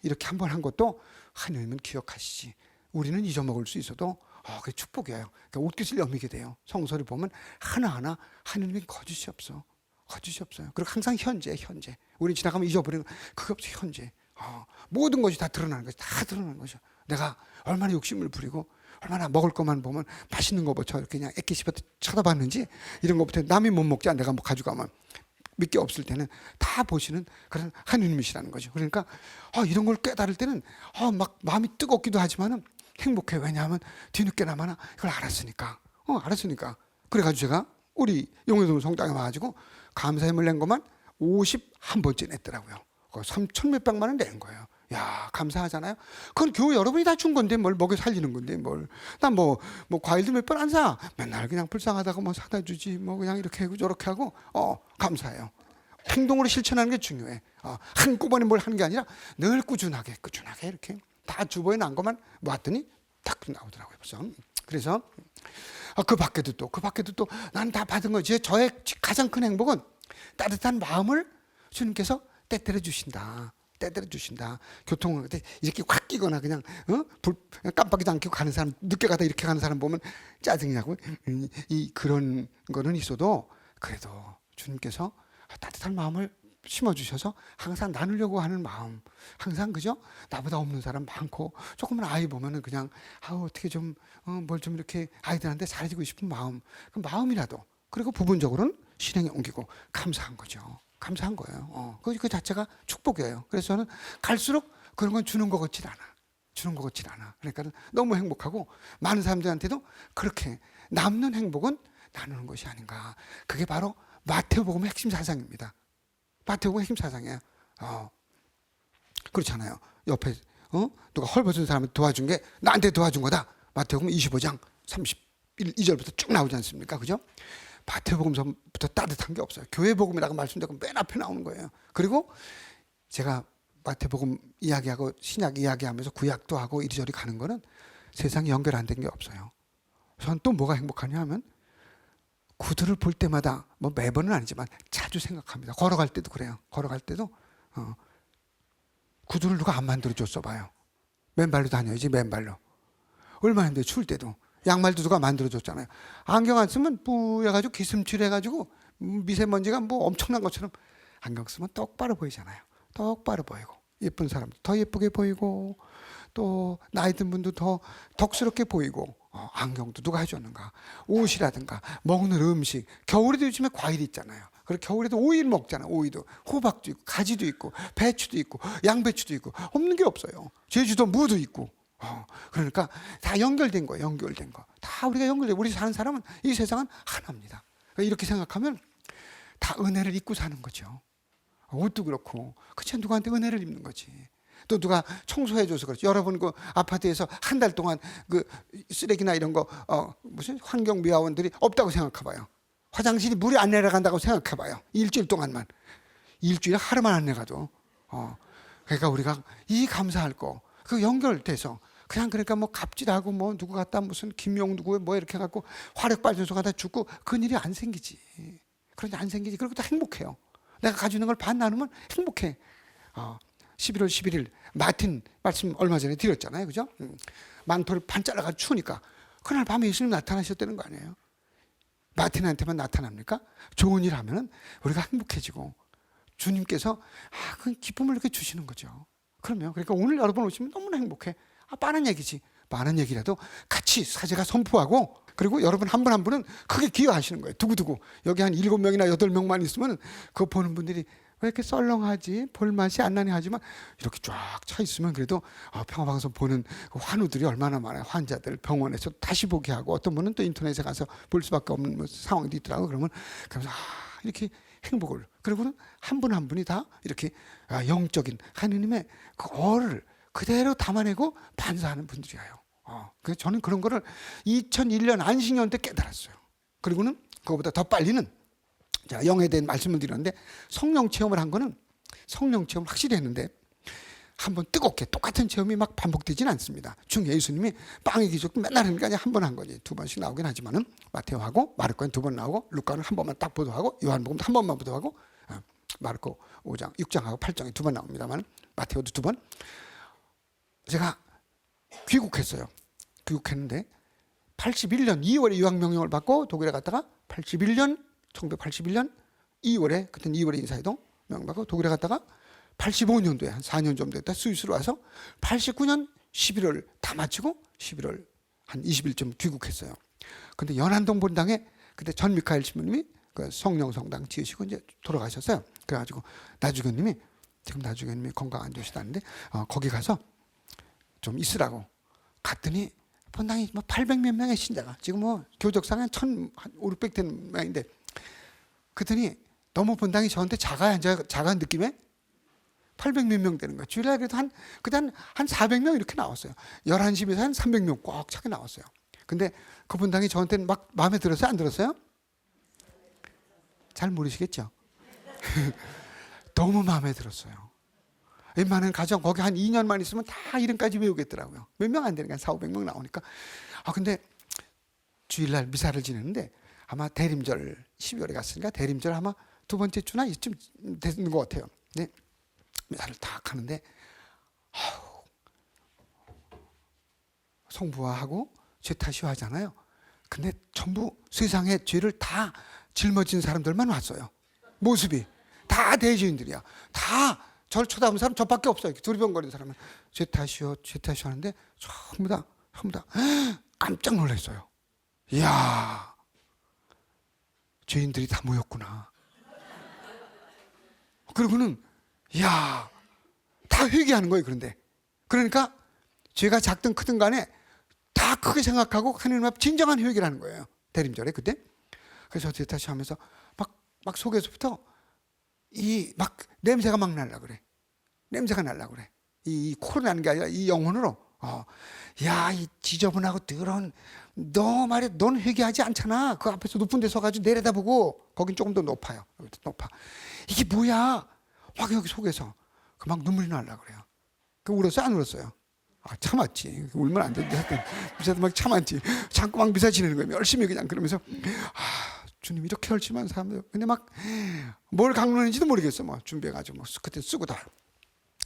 이렇게 한 번 한 것도 하나님은 기억하시지. 우리는 잊어먹을 수 있어도 그게 축복이에요. 그러니까 옷깃을 여미게 돼요. 성서를 보면 하나하나 하나님이 거짓이 없어. 거짓이 없어요. 그리고 항상 현재. 우리 지나가면 잊어버리는 그게 없어. 현재. 모든 것이 다 드러나는 것이 다 드러나는 것이죠. 내가 얼마나 욕심을 부리고 얼마나 먹을 것만 보면 맛있는 거부터 이렇게 그냥 애기씨부터 쳐다봤는지 이런 것부터 남이 못 먹지 내가 뭐 가져가면 몇 개 없을 때는 다 보시는 그런 하느님이시라는 거죠. 그러니까 이런 걸 깨달을 때는 막 마음이 뜨겁기도 하지만은 행복해. 왜냐하면 뒤늦게나마나 이걸 알았으니까. 그래가지고 제가 우리 용해동 성당에 와가지고 감사함을 낸 것만 51번째 냈더라고요. 3천 몇백만 원 낸 거예요. 야, 감사하잖아요. 그건 교회 여러분이 다 준 건데 뭘 먹여 살리는 건데 뭘. 난 뭐 과일도 몇 번 안 사. 맨날 그냥 불쌍하다고 뭐 사다 주지. 뭐 그냥 이렇게 하고 저렇게 하고 감사해요. 행동으로 실천하는 게 중요해. 한꺼번에 뭘 하는 게 아니라 늘 꾸준하게 이렇게 다 주보에 난 것만 모았더니 딱 나오더라고요. 그래서 그 밖에도 또 난 다 받은 거지. 저의 가장 큰 행복은 따뜻한 마음을 주님께서 때때려 주신다. 때때려 주신다. 교통을 이렇게 확 끼거나 그냥 불 깜빡이도 안 켜고 가는 사람, 늦게 가다 이렇게 가는 사람 보면 짜증이나고 이 그런 거는 있어도 그래도 주님께서 따뜻한 마음을 심어주셔서 항상 나누려고 하는 마음, 항상 그죠? 나보다 없는 사람 많고 조그만 아이 보면은 그냥 어떻게 좀 뭘 좀 이렇게 아이들한테 잘해주고 싶은 마음, 그 마음이라도, 그리고 부분적으로는 실행에 옮기고 감사한 거죠. 감사한 거예요. 그 자체가 축복이에요. 그래서 저는 갈수록 그런 건 주는 것 같질 않아. 주는 것 같질 않아. 그러니까 너무 행복하고 많은 사람들한테도 그렇게 남는 행복은 나누는 것이 아닌가. 그게 바로 마태복음의 핵심 사상입니다. 마태복음의 핵심 사상이에요. 그렇잖아요. 옆에 누가 헐벗은 사람을 도와준 게 나한테 도와준 거다. 마태복음 25장 32절부터 쭉 나오지 않습니까? 그죠? 마태복음서부터 따뜻한 게 없어요. 교회 복음이라고 말씀드리고 맨 앞에 나오는 거예요. 그리고 제가 마태복음 이야기하고 신약 이야기하면서 구약도 하고 이리저리 가는 거는 세상에 연결 안 된 게 없어요. 전 또 뭐가 행복하냐 하면 구두를 볼 때마다 뭐 매번은 아니지만 자주 생각합니다. 걸어갈 때도 그래요. 걸어갈 때도 구두를 누가 안 만들어줬어 봐요. 맨발로 다녀야지, 맨발로. 얼마나 힘들어. 추울 때도 양말도 누가 만들어줬잖아요. 안경 안 쓰면 뿌여가지고 기슴칠해가지고 미세먼지가 뭐 엄청난 것처럼 안경 쓰면 똑바로 보이잖아요. 똑바로 보이고 예쁜 사람도 더 예쁘게 보이고 또 나이 든 분도 더 덕스럽게 보이고 안경도 누가 해줬는가, 옷이라든가 먹는 음식, 겨울에도 요즘에 과일 있잖아요. 그리고 겨울에도 오이를 먹잖아요. 오이도 호박도 있고 가지도 있고 배추도 있고 양배추도 있고 없는 게 없어요. 제주도 무도 있고. 그러니까 다 연결된 거예요. 연결된 거. 다 우리가 연결돼. 우리 사는 사람은 이 세상은 하나입니다. 이렇게 생각하면 다 은혜를 입고 사는 거죠. 옷도 그렇고 그치, 누구한테 은혜를 입는 거지. 또 누가 청소해줘서 그렇지. 여러분 그 아파트에서 한 달 동안 그 쓰레기나 이런 거 무슨 환경미화원들이 없다고 생각해봐요. 화장실이 물이 안 내려간다고 생각해봐요. 일주일 동안만. 일주일에 하루만 안 내가도. 그러니까 우리가 이 감사할 거 그 연결돼서 그냥 그러니까 뭐 갑질하고 뭐 누구 갖다 무슨 김용 누구 뭐 이렇게 해갖고 화력발전소 갖다 죽고 그 일이 안 생기지. 그런데 안 생기지. 그리고 또 행복해요. 내가 가지고 있는 걸 반 나누면 행복해. 11월 11일 마틴 말씀 얼마 전에 드렸잖아요. 그죠? 만토를 반 잘라가지고 추우니까 그날 밤에 예수님 나타나셨다는 거 아니에요? 마틴한테만 나타납니까? 좋은 일 하면은 우리가 행복해지고 주님께서 그 기쁨을 이렇게 주시는 거죠. 그러면 그러니까 오늘 여러분 오시면 너무나 행복해. 많은 얘기지. 많은 얘기라도 같이 사제가 선포하고 그리고 여러분 한 분 한 분은 크게 기여하시는 거예요. 두고두고 여기 한 7명이나 8명만 있으면 그거 보는 분들이 왜 이렇게 썰렁하지? 볼맛이 안 나니 하지만 이렇게 쫙 차 있으면 그래도 평화방송 보는 그 환우들이 얼마나 많아요. 환자들 병원에서 다시 보게 하고 어떤 분은 또 인터넷에 가서 볼 수밖에 없는 상황도 있더라고요. 그러면서 이렇게 행복을, 그리고는 한 분 한 분이 다 이렇게 영적인 하느님의 그 어를 그대로 담아내고 반사하는 분들이에요. 그래서 저는 그런 거를 2001년 안식년 때 깨달았어요. 그리고는 그거보다 더 빨리는 자, 영에 대한 말씀을 드렸는데 성령 체험을 한 거는 성령 체험을 확실히 했는데 한번 뜨겁게 똑같은 체험이 막 반복되지는 않습니다. 중 예수님이 빵의 기적도 맨날 하니까 한 번 한 거지. 2번씩 나오긴 하지만은 마테오하고 마르코는 2번 나오고 루카는 한 번만 딱 보도하고 요한복음도 한 번만 보도하고 마르코 5장, 6장하고 8장에 2번 나옵니다만 마테오도 2번. 제가 귀국했어요. 귀국했는데 81년 2월에 유학명령을 받고 독일에 갔다가 1981년 2월에 그때 2월에 인사이동 명받고 독일에 갔다가 85년도에 한 4년 정도 됐다 스위스로 와서 89년 11월 다 마치고 11월 한 20일쯤 귀국했어요. 근데 연안동 본당에 그때 전 미카엘 신부님이 그 성령 성당 지으시고 이제 돌아가셨어요. 그래가지고 나주교님이 지금 나주교님이 건강 안 좋으시다는데 거기 가서 좀 있으라고 갔더니 본당이 뭐 800몇 명의 신자가 지금 뭐 교적상 한 1,500 되는 모양인데 그랬더니 너무 본당이 저한테 작아한 느낌에 800몇 명 되는 거예요. 주일날 그래도 그때 한 400명 이렇게 나왔어요. 11시에서 한 300명 꽉 차게 나왔어요. 근데 그 본당이 저한테는 막 마음에 들었어요? 안 들었어요? 잘 모르시겠죠? 너무 마음에 들었어요. 웬만한 가정 거기 한 2년만 있으면 다 이름까지 외우겠더라고요. 몇 명 안 되니까 400~500명 나오니까. 근데 주일날 미사를 지내는데 아마 대림절 12월에 갔으니까 대림절 아마 두 번째 주나 이쯤 되는 것 같아요. 네. 미사를 딱 하는데 성부화하고 죄타시화하잖아요. 근데 전부 세상에 죄를 다 짊어진 사람들만 왔어요. 모습이 다 대주인들이야. 다 저를 쳐다보는 사람 저밖에 없어요. 두리번거리는 사람은 죄타시오 하는데 전부 다 깜짝 놀랐어요. 이야, 죄인들이 다 모였구나. 그리고는 이야, 다 회개하는 거예요. 그러니까 죄가 작든 크든 간에 다 크게 생각하고 하나님 앞 진정한 회개를 하는 거예요. 대림절에 그때. 그래서 다시 하면서 막 속에서부터 막 냄새가 막 날라 그래. 냄새가 날라 그래. 이 코로 나는 게 아니라 이 영혼으로. 야, 이 지저분하고 더러운 너 말이야, 넌 회개하지 않잖아. 그 앞에서 높은 데 서가지고 내려다보고 거긴 조금 더 높아요. 높아. 이게 뭐야? 막 여기 속에서 막 눈물이 날라 그래요. 그 울었어요? 안 울었어요? 참았지. 울면 안 되는데 하여튼 미사도 막 참았지. 참고 막 미사 지내는 거예요. 열심히 그냥 그러면서 주님 이렇게 열심한 사람들. 근데 막 뭘 강론인지도 모르겠어. 뭐 준비해가지고 뭐 그때 쓰고 다.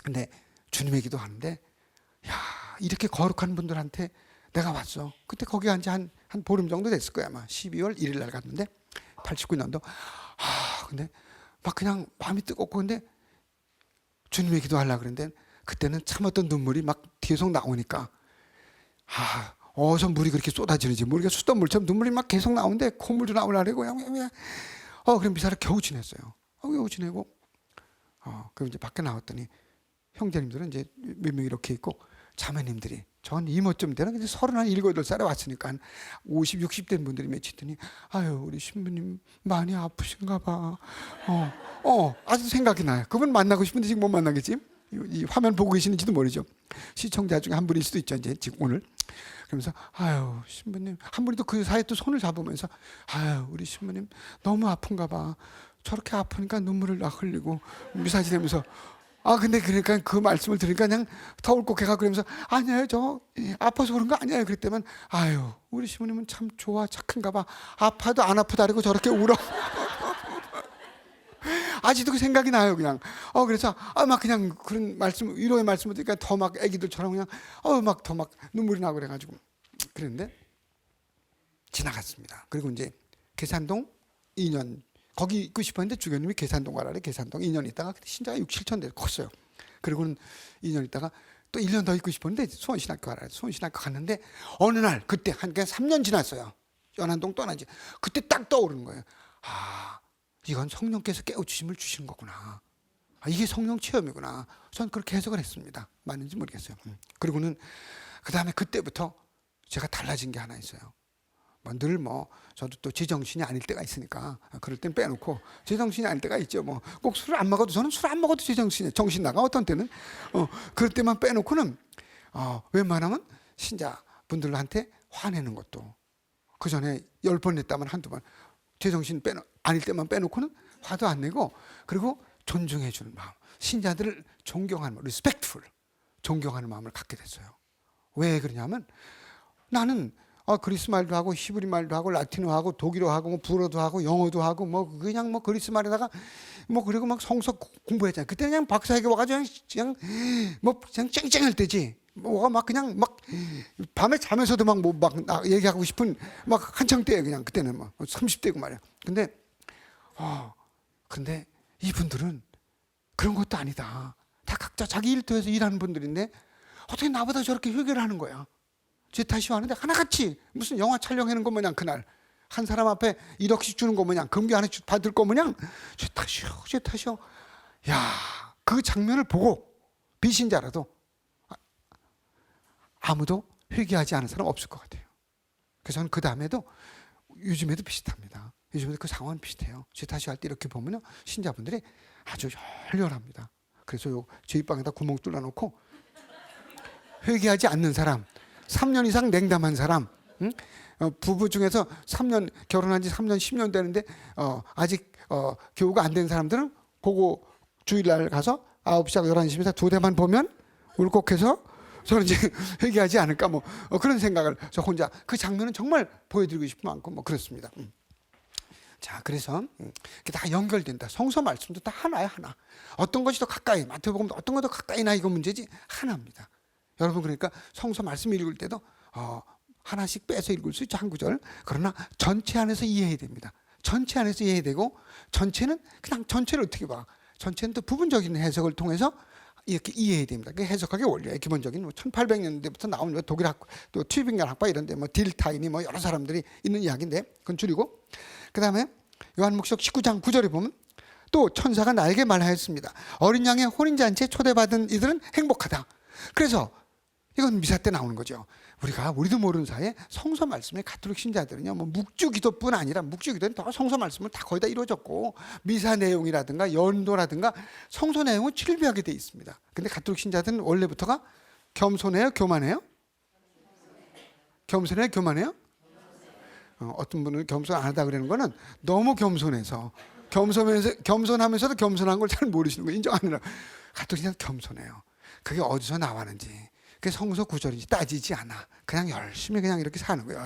근데 주님의 기도하는데 야, 이렇게 거룩한 분들한테 내가 왔어. 그때 거기 간 지 한 보름 정도 됐을 거야. 아마 12월 1일 날 갔는데 89년도. 근데 막 그냥 마음이 뜨겁고 근데 주님의 기도하려고 그랬는데 그때는 참았던 눈물이 막 계속 나오니까 어서 물이 그렇게 쏟아지는지 모르겠어. 수돗물처럼 눈물이 막 계속 나오는데 콧물도 나오려고 그럼 미사를 겨우 지냈어요. 겨우 지내고 그럼 이제 밖에 나왔더니 형제님들은 이제 몇 명 이렇게 있고 자매님들이 전 이모쯤 되는 근데 37, 8살에 왔으니까 한 50, 60 된 분들이 맺히더니 아유 우리 신부님 많이 아프신가 봐. 아직도 생각이 나요. 그분 만나고 싶은데 지금 못 만나겠지? 이 화면 보고 계시는지도 모르죠. 시청자 중에 한 분일 수도 있죠. 이제 지금 오늘 그러면서 아유 신부님 한 분이 또 그 사이에 또 손을 잡으면서 아유 우리 신부님 너무 아픈가 봐. 저렇게 아프니까 눈물을 막 흘리고 미사 지내면서 근데 그러니까 그 말씀을 들으니까 그냥 더 울컥해가 그러면서 아니에요 저 아파서 그런 거 아니에요 그랬더만 아유 우리 신부님은 참 좋아 착한가 봐. 아파도 안 아프다리고 저렇게 울어. 아직도 그 생각이 나요 그냥. 그래서 막 그냥 그런 말씀 위로의 말씀을 들으니까 더 막 애기들처럼 그냥 막 더 막 눈물이 나고 그래가지고 그랬는데 지나갔습니다. 그리고 이제 계산동 2년 거기 있고 싶었는데 주교님이 계산동 가라래. 계산동 2년 있다가 신자가 6, 7천 돼 컸어요. 그리고는 2년 있다가 또 1년 더 있고 싶었는데 수원신학교 가라. 수원신학교 갔는데 어느 날 그때 한 3년 지났어요. 연안동 떠난 지. 그때 딱 떠오르는 거예요. 이건 성령께서 깨우치심을 주시는 거구나. 이게 성령 체험이구나. 전 그렇게 해석을 했습니다. 맞는지 모르겠어요. 그리고는 그 다음에 그때부터 제가 달라진 게 하나 있어요. 늘 저도 또 제정신이 아닐 때가 있으니까 그럴 땐 빼놓고 제정신이 아닐 때가 있죠. 꼭 술을 안 먹어도 저는 술 안 먹어도 제정신이 정신 나가 어떤 때는 그럴 때만 빼놓고는 웬만하면 신자분들한테 화내는 것도 그 전에 10번 냈다면 한두 번 제정신 아닐 때만 빼놓고는 화도 안 내고 그리고 존중해 주는 마음 신자들을 존경하는 마음 리스펙트풀 존경하는 마음을 갖게 됐어요. 왜 그러냐면 나는 그리스 말도 하고 히브리 말도 하고 라틴어하고 독일어 하고 불어도 하고 영어도 하고 그냥 그리스 말에다가 그리고 막 성서 공부했잖아요. 그때 그냥 박사에게 와가지고 그냥 쨍쨍할 때지. 뭐가 막 그냥 막 밤에 자면서도 막 얘기하고 싶은 막 한창 때예요. 그냥 그때는 30대고 말이야. 근데 이분들은 그런 것도 아니다. 다 각자 자기 일터에서 일하는 분들인데 어떻게 나보다 저렇게 회개를 하는 거야. 죄타시오 하는데 하나같이 무슨 영화 촬영하는 거 마냥 그날 한 사람 앞에 1억씩 주는 거 마냥 금괴 하나 받을 거 마냥 죄타시오. 야, 그 장면을 보고 비신자라도 아무도 회개하지 않은 사람 없을 것 같아요. 그래서 저는 그 다음에도 요즘에도 비슷합니다. 요즘에도 그 상황은 비슷해요. 죄타시오 할 때 이렇게 보면요 신자분들이 아주 열렬합니다. 그래서 제 입방에다 구멍 뚫어놓고 회개하지 않는 사람 3년 이상 냉담한 사람, 부부 중에서 3년 결혼한 지 3년 10년 되는데 아직 교우가 안 된 사람들은 그거 주일날 가서 9시하고 11시면서 2대만 보면 울컥해서 저는 이제 회개하지 않을까 그런 생각을 저 혼자 그 장면은 정말 보여드리고 싶은 많고 그렇습니다. 자, 그래서 이게 다 연결된다. 성서 말씀도 다 하나야, 하나. 어떤 것이 더 가까이, 마태복음 어떤 것도 가까이나 이거 문제지 하나입니다. 여러분 그러니까 성서 말씀 읽을 때도 하나씩 빼서 읽을 수 있죠, 한 구절. 그러나 전체 안에서 이해해야 됩니다. 전체 안에서 이해해야 되고, 전체는 그냥 전체를 어떻게 봐? 전체는 또 부분적인 해석을 통해서 이렇게 이해해야 됩니다. 그 해석학의 원리예요. 기본적인 1800년대부터 나온 독일 또 튜빙겐 학파 이런데 딜타이니 여러 사람들이 있는 이야기인데 그건 줄이고, 그 다음에 요한복음서 19장 9절에 보면 또 천사가 나에게 말하였습니다. 어린 양의 혼인잔치에 초대받은 이들은 행복하다. 그래서 이건 미사 때 나오는 거죠. 우리도 모르는 사이에 성서 말씀에 가톨릭 신자들은요, 묵주기도뿐 아니라 묵주기도는 더 성서 말씀을 다 거의 다 이루어졌고, 미사 내용이라든가 연도라든가 성서 내용은 질비하게 돼 있습니다. 근데 가톨릭 신자들은 원래부터가 겸손해요, 교만해요? 겸손해요, 교만해요? 어떤 분은 겸손 안 하다 그러는 거는 너무 겸손해서 겸손하면서도 겸손한 걸 잘 모르시는 거 인정 안 해요. 가톨릭 신자는 겸손해요. 그게 어디서 나왔는지, 그게 성서 구절인지 따지지 않아. 그냥 열심히 그냥 이렇게 사는 거예요.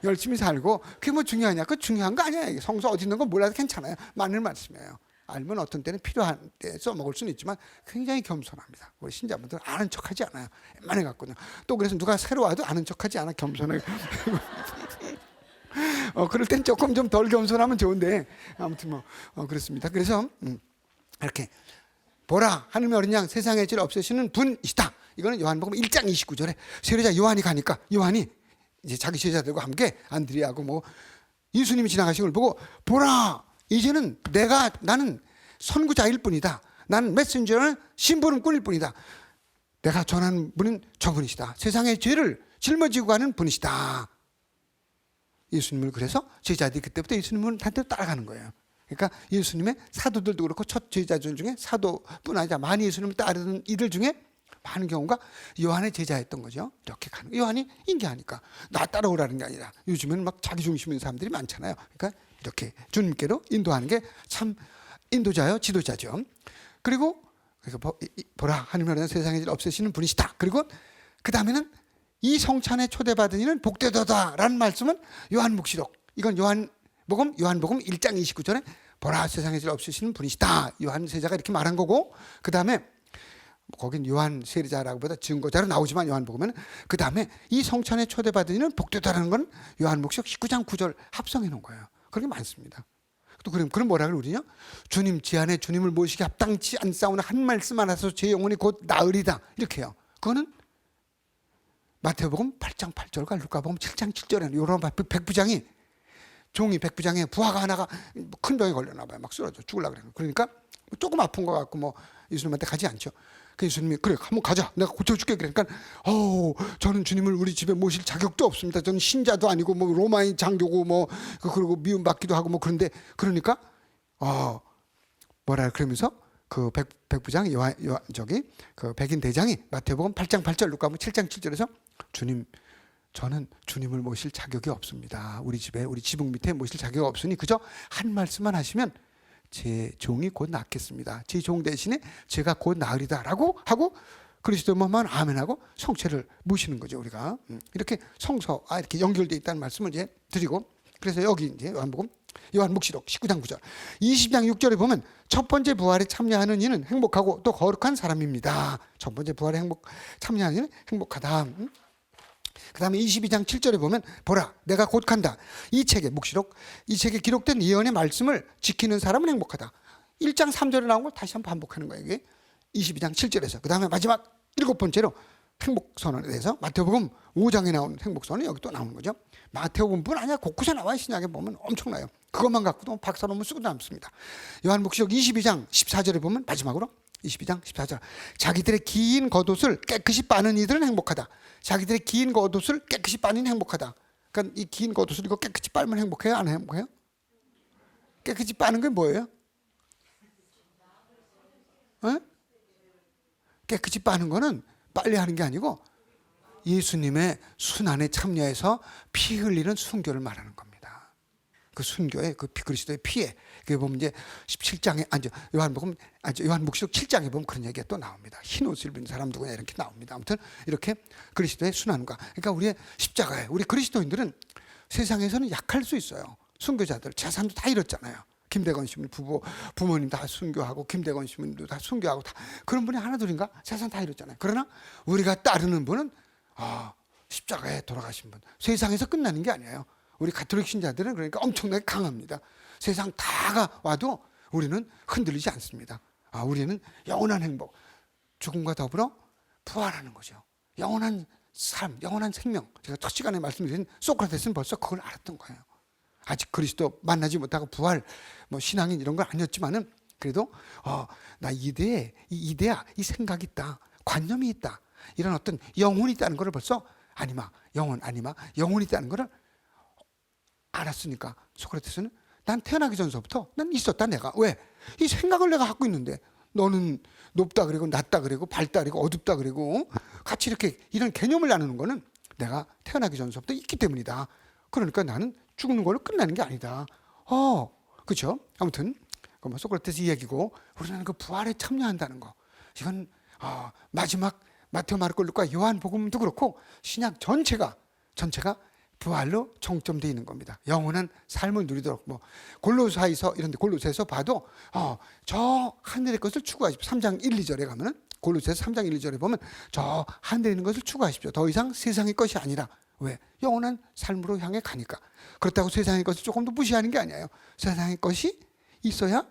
열심히 살고 그게 뭐 중요하냐? 그 중요한 거 아니야. 성서 어디 있는 거 몰라도 괜찮아요. 맞는 말씀이에요. 알면 어떤 때는 필요한 때 써먹을 수는 있지만 굉장히 겸손합니다. 우리 신자분들 아는 척하지 않아요. 웬만해 갖고는. 또 그래서 누가 새로 와도 아는 척하지 않아. 겸손하게. 그럴 땐 조금 좀 덜 겸손하면 좋은데 아무튼 그렇습니다. 그래서 이렇게 보라, 하늘의 어린 양 세상의 죄를 없애시는 분이시다. 이거는 요한복음 1장 29절에 세례자 요한이 가니까, 요한이 이제 자기 제자들과 함께 안드레하고 예수님이 지나가신 걸 보고, 보라, 이제는 나는 선구자일 뿐이다. 나는 메신저는 심부름꾼일 뿐이다. 내가 전하는 분은 저분이시다. 세상의 죄를 짊어지고 가는 분이시다. 예수님을 그래서 제자들이 그때부터 예수님을 단대로 따라가는 거예요. 그러니까 예수님의 사도들도 그렇고 첫 제자들 중에 사도뿐 아니라 많이 예수님을 따르는 이들 중에 많은 경우가 요한의 제자였던 거죠. 이렇게 가는 거예요. 요한이 인기하니까 나 따라오라는 게 아니라, 요즘에는 자기 중심인 사람들이 많잖아요. 그러니까 이렇게 주님께로 인도하는 게 참 인도자요, 지도자죠. 그리고 보라, 하늘의 세상의 죄를 없애시는 분이시다. 그리고 그 다음에는 이 성찬에 초대받은 이는 복되도다라는 말씀은 요한묵시록, 이건 요한복음 1장 29절에 보라, 세상의 죄를 없애시는 분이시다. 요한 세자가 이렇게 말한 거고, 그 다음에 거긴 요한 세례자라고보다 증거자로 나오지만 요한복음에는 그 다음에 이 성찬에 초대받은 이는 복되다라는 건 요한복음 19장 9절 합성해 놓은 거예요. 그런 게 많습니다. 또 그럼 뭐라 그래 우리냐? 주님 지안에 주님을 모시기 합당치 않사오나 한 말씀 안에서 제 영혼이 곧 나으리다. 이렇게 해요. 그거는 마태복음 8장 8절과 루카복음 7장 7절에 이런 백부장이 백부장에 부하가 하나가 큰 병에 걸렸나 봐요. 막 쓰러져 죽으려고 그래요. 그러니까 조금 아픈 것 같고 예수님한테 가지 않죠. 그 예수님이 그래 한번 가자, 내가 고쳐줄게. 그러니까 저는 주님을 우리 집에 모실 자격도 없습니다. 저는 신자도 아니고 로마인 장교고 그리고 미움받기도 하고 그런데, 그러니까 뭐라 그러면서 그 백부장 그 백인 대장이 마태복음 8장 8절 루카복음 7장 7절에서 주님, 저는 주님을 모실 자격이 없습니다. 우리 집에 우리 지붕 밑에 모실 자격이 없으니 그저 한 말씀만 하시면 제 종이 곧 낫겠습니다. 제 종 대신에 제가 곧 나으리다라고 하고 그리스도만 아멘하고 성체를 모시는 거죠. 우리가 이렇게 성서 이렇게 연결되어 있다는 말씀을 이제 드리고, 그래서 여기 이제 요한묵시록 19장 9절 20장 6절에 보면 첫 번째 부활에 참여하는 이는 행복하고 또 거룩한 사람입니다. 첫 번째 부활에 참여하는 이는 행복하다. 그 다음에 22장 7절에 보면 보라, 내가 곧 간다. 이 책에 묵시록, 이 책에 기록된 예언의 말씀을 지키는 사람은 행복하다. 1장 3절에 나온 걸 다시 한번 반복하는 거예요. 이게 22장 7절에서. 그 다음에 마지막 7번째로 행복선언에 대해서 마태복음 5장에 나오는 행복선언이 여기 또 나오는 거죠. 마태복음뿐 아니라 곳곳에 나와 신약에 보면 엄청나요. 그것만 갖고도 박사 논문 쓰고 남습니다. 요한복시록 22장 14절에 보면 마지막으로 22장 14절 자기들의 긴 겉옷을 깨끗이 빠는 이들은 행복하다. 자기들의 긴 겉옷을 깨끗이 빠는 행복하다. 그러니까 이 긴 겉옷을 이거 깨끗이 빨면 행복해요? 안 행복해요? 깨끗이 빠는 게 뭐예요? 깨끗이 빠는 거는 빨리 하는 게 아니고 예수님의 순환에 참여해서 피 흘리는 순교를 말하는 겁니다. 그 순교의 그 그리스도의 피에, 그게 보면 이제 17장에 요한복시록 7장에 보면 그런 얘기가 또 나옵니다. 흰 옷을 입은 사람 누구냐 이렇게 나옵니다. 아무튼 이렇게 그리스도의 순환과, 그러니까 우리의 십자가에 우리 그리스도인들은 세상에서는 약할 수 있어요. 순교자들 재산도 다 잃었잖아요. 김대건 씨는 부모님 다 순교하고 김대건 씨도 다 순교하고 다 그런 분이 하나둘인가 재산 다 잃었잖아요. 그러나 우리가 따르는 분은 십자가에 돌아가신 분, 세상에서 끝나는 게 아니에요. 우리 가톨릭 신자들은 그러니까 엄청나게 강합니다. 세상 다가 와도 우리는 흔들리지 않습니다. 우리는 영원한 행복, 죽음과 더불어 부활하는 거죠. 영원한 삶, 영원한 생명. 제가 첫 시간에 말씀드린 소크라테스는 벌써 그걸 알았던 거예요. 아직 그리스도 만나지 못하고 부활, 신앙인 이런 건 아니었지만은 그래도 나 이 이데아, 이 생각이 있다, 관념이 있다, 이런 어떤 영혼이 있다는 것을 벌써 영혼이 있다는 것을 알았으니까 소크라테스는 난 태어나기 전서부터 난 있었다 내가. 왜? 이 생각을 내가 갖고 있는데 너는 높다 그리고 낮다 그리고 밝다 그리고 어둡다 그리고 같이 이렇게 이런 개념을 나누는 거는 내가 태어나기 전서부터 있기 때문이다. 그러니까 나는 죽는 걸로 끝나는 게 아니다. 그렇죠? 아무튼 소크라테스 이야기고 우리는 그 부활에 참여한다는 거. 이건 마지막 마테오, 마르코, 루카, 요한 복음도 그렇고 신약 전체가 부활로 정점되어 있는 겁니다. 영원한 삶을 누리도록 골로새서 이런 데 골로새서 봐도 저 하늘의 것을 추구하십시오. 3장 1, 2절에 가면은 골로새서 3장 1, 2절에 보면 저 하늘에 있는 것을 추구하십시오. 더 이상 세상의 것이 아니라. 왜? 영원한 삶으로 향해 가니까. 그렇다고 세상의 것을 조금 더 무시하는 게 아니에요. 세상의 것이 있어야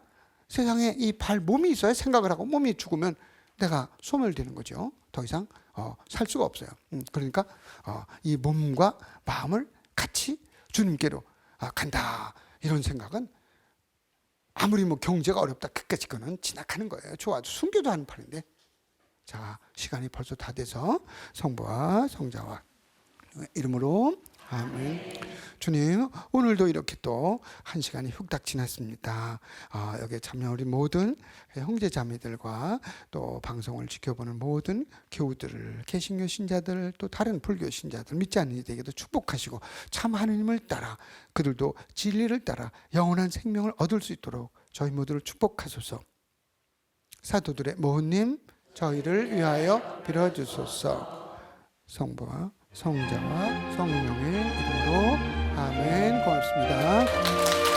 세상에 이 몸이 있어야 생각을 하고 몸이 죽으면 내가 소멸되는 거죠. 더 이상 살 수가 없어요. 그러니까 이 몸과 마음을 같이 주님께로 간다. 이런 생각은 아무리 경제가 어렵다 그까짓 거는 지나가는 거예요. 좋아도 순교도 하는 판인데. 자, 시간이 벌써 다 돼서 성부와 성자와 이름으로 아멘. 주님, 오늘도 이렇게 또 한 시간이 훅딱 지났습니다. 여기에 참여 우리 모든 형제 자매들과 또 방송을 지켜보는 모든 교우들을, 개신교 신자들, 또 다른 불교 신자들, 믿지 않는 이들에게도 축복하시고 참 하느님을 따라 그들도 진리를 따라 영원한 생명을 얻을 수 있도록 저희 모두를 축복하소서. 사도들의 모ਹੁ님, 저희를 위하여 빌어주소서. 성부와 성자와 성령의 이름으로 아멘. 고맙습니다.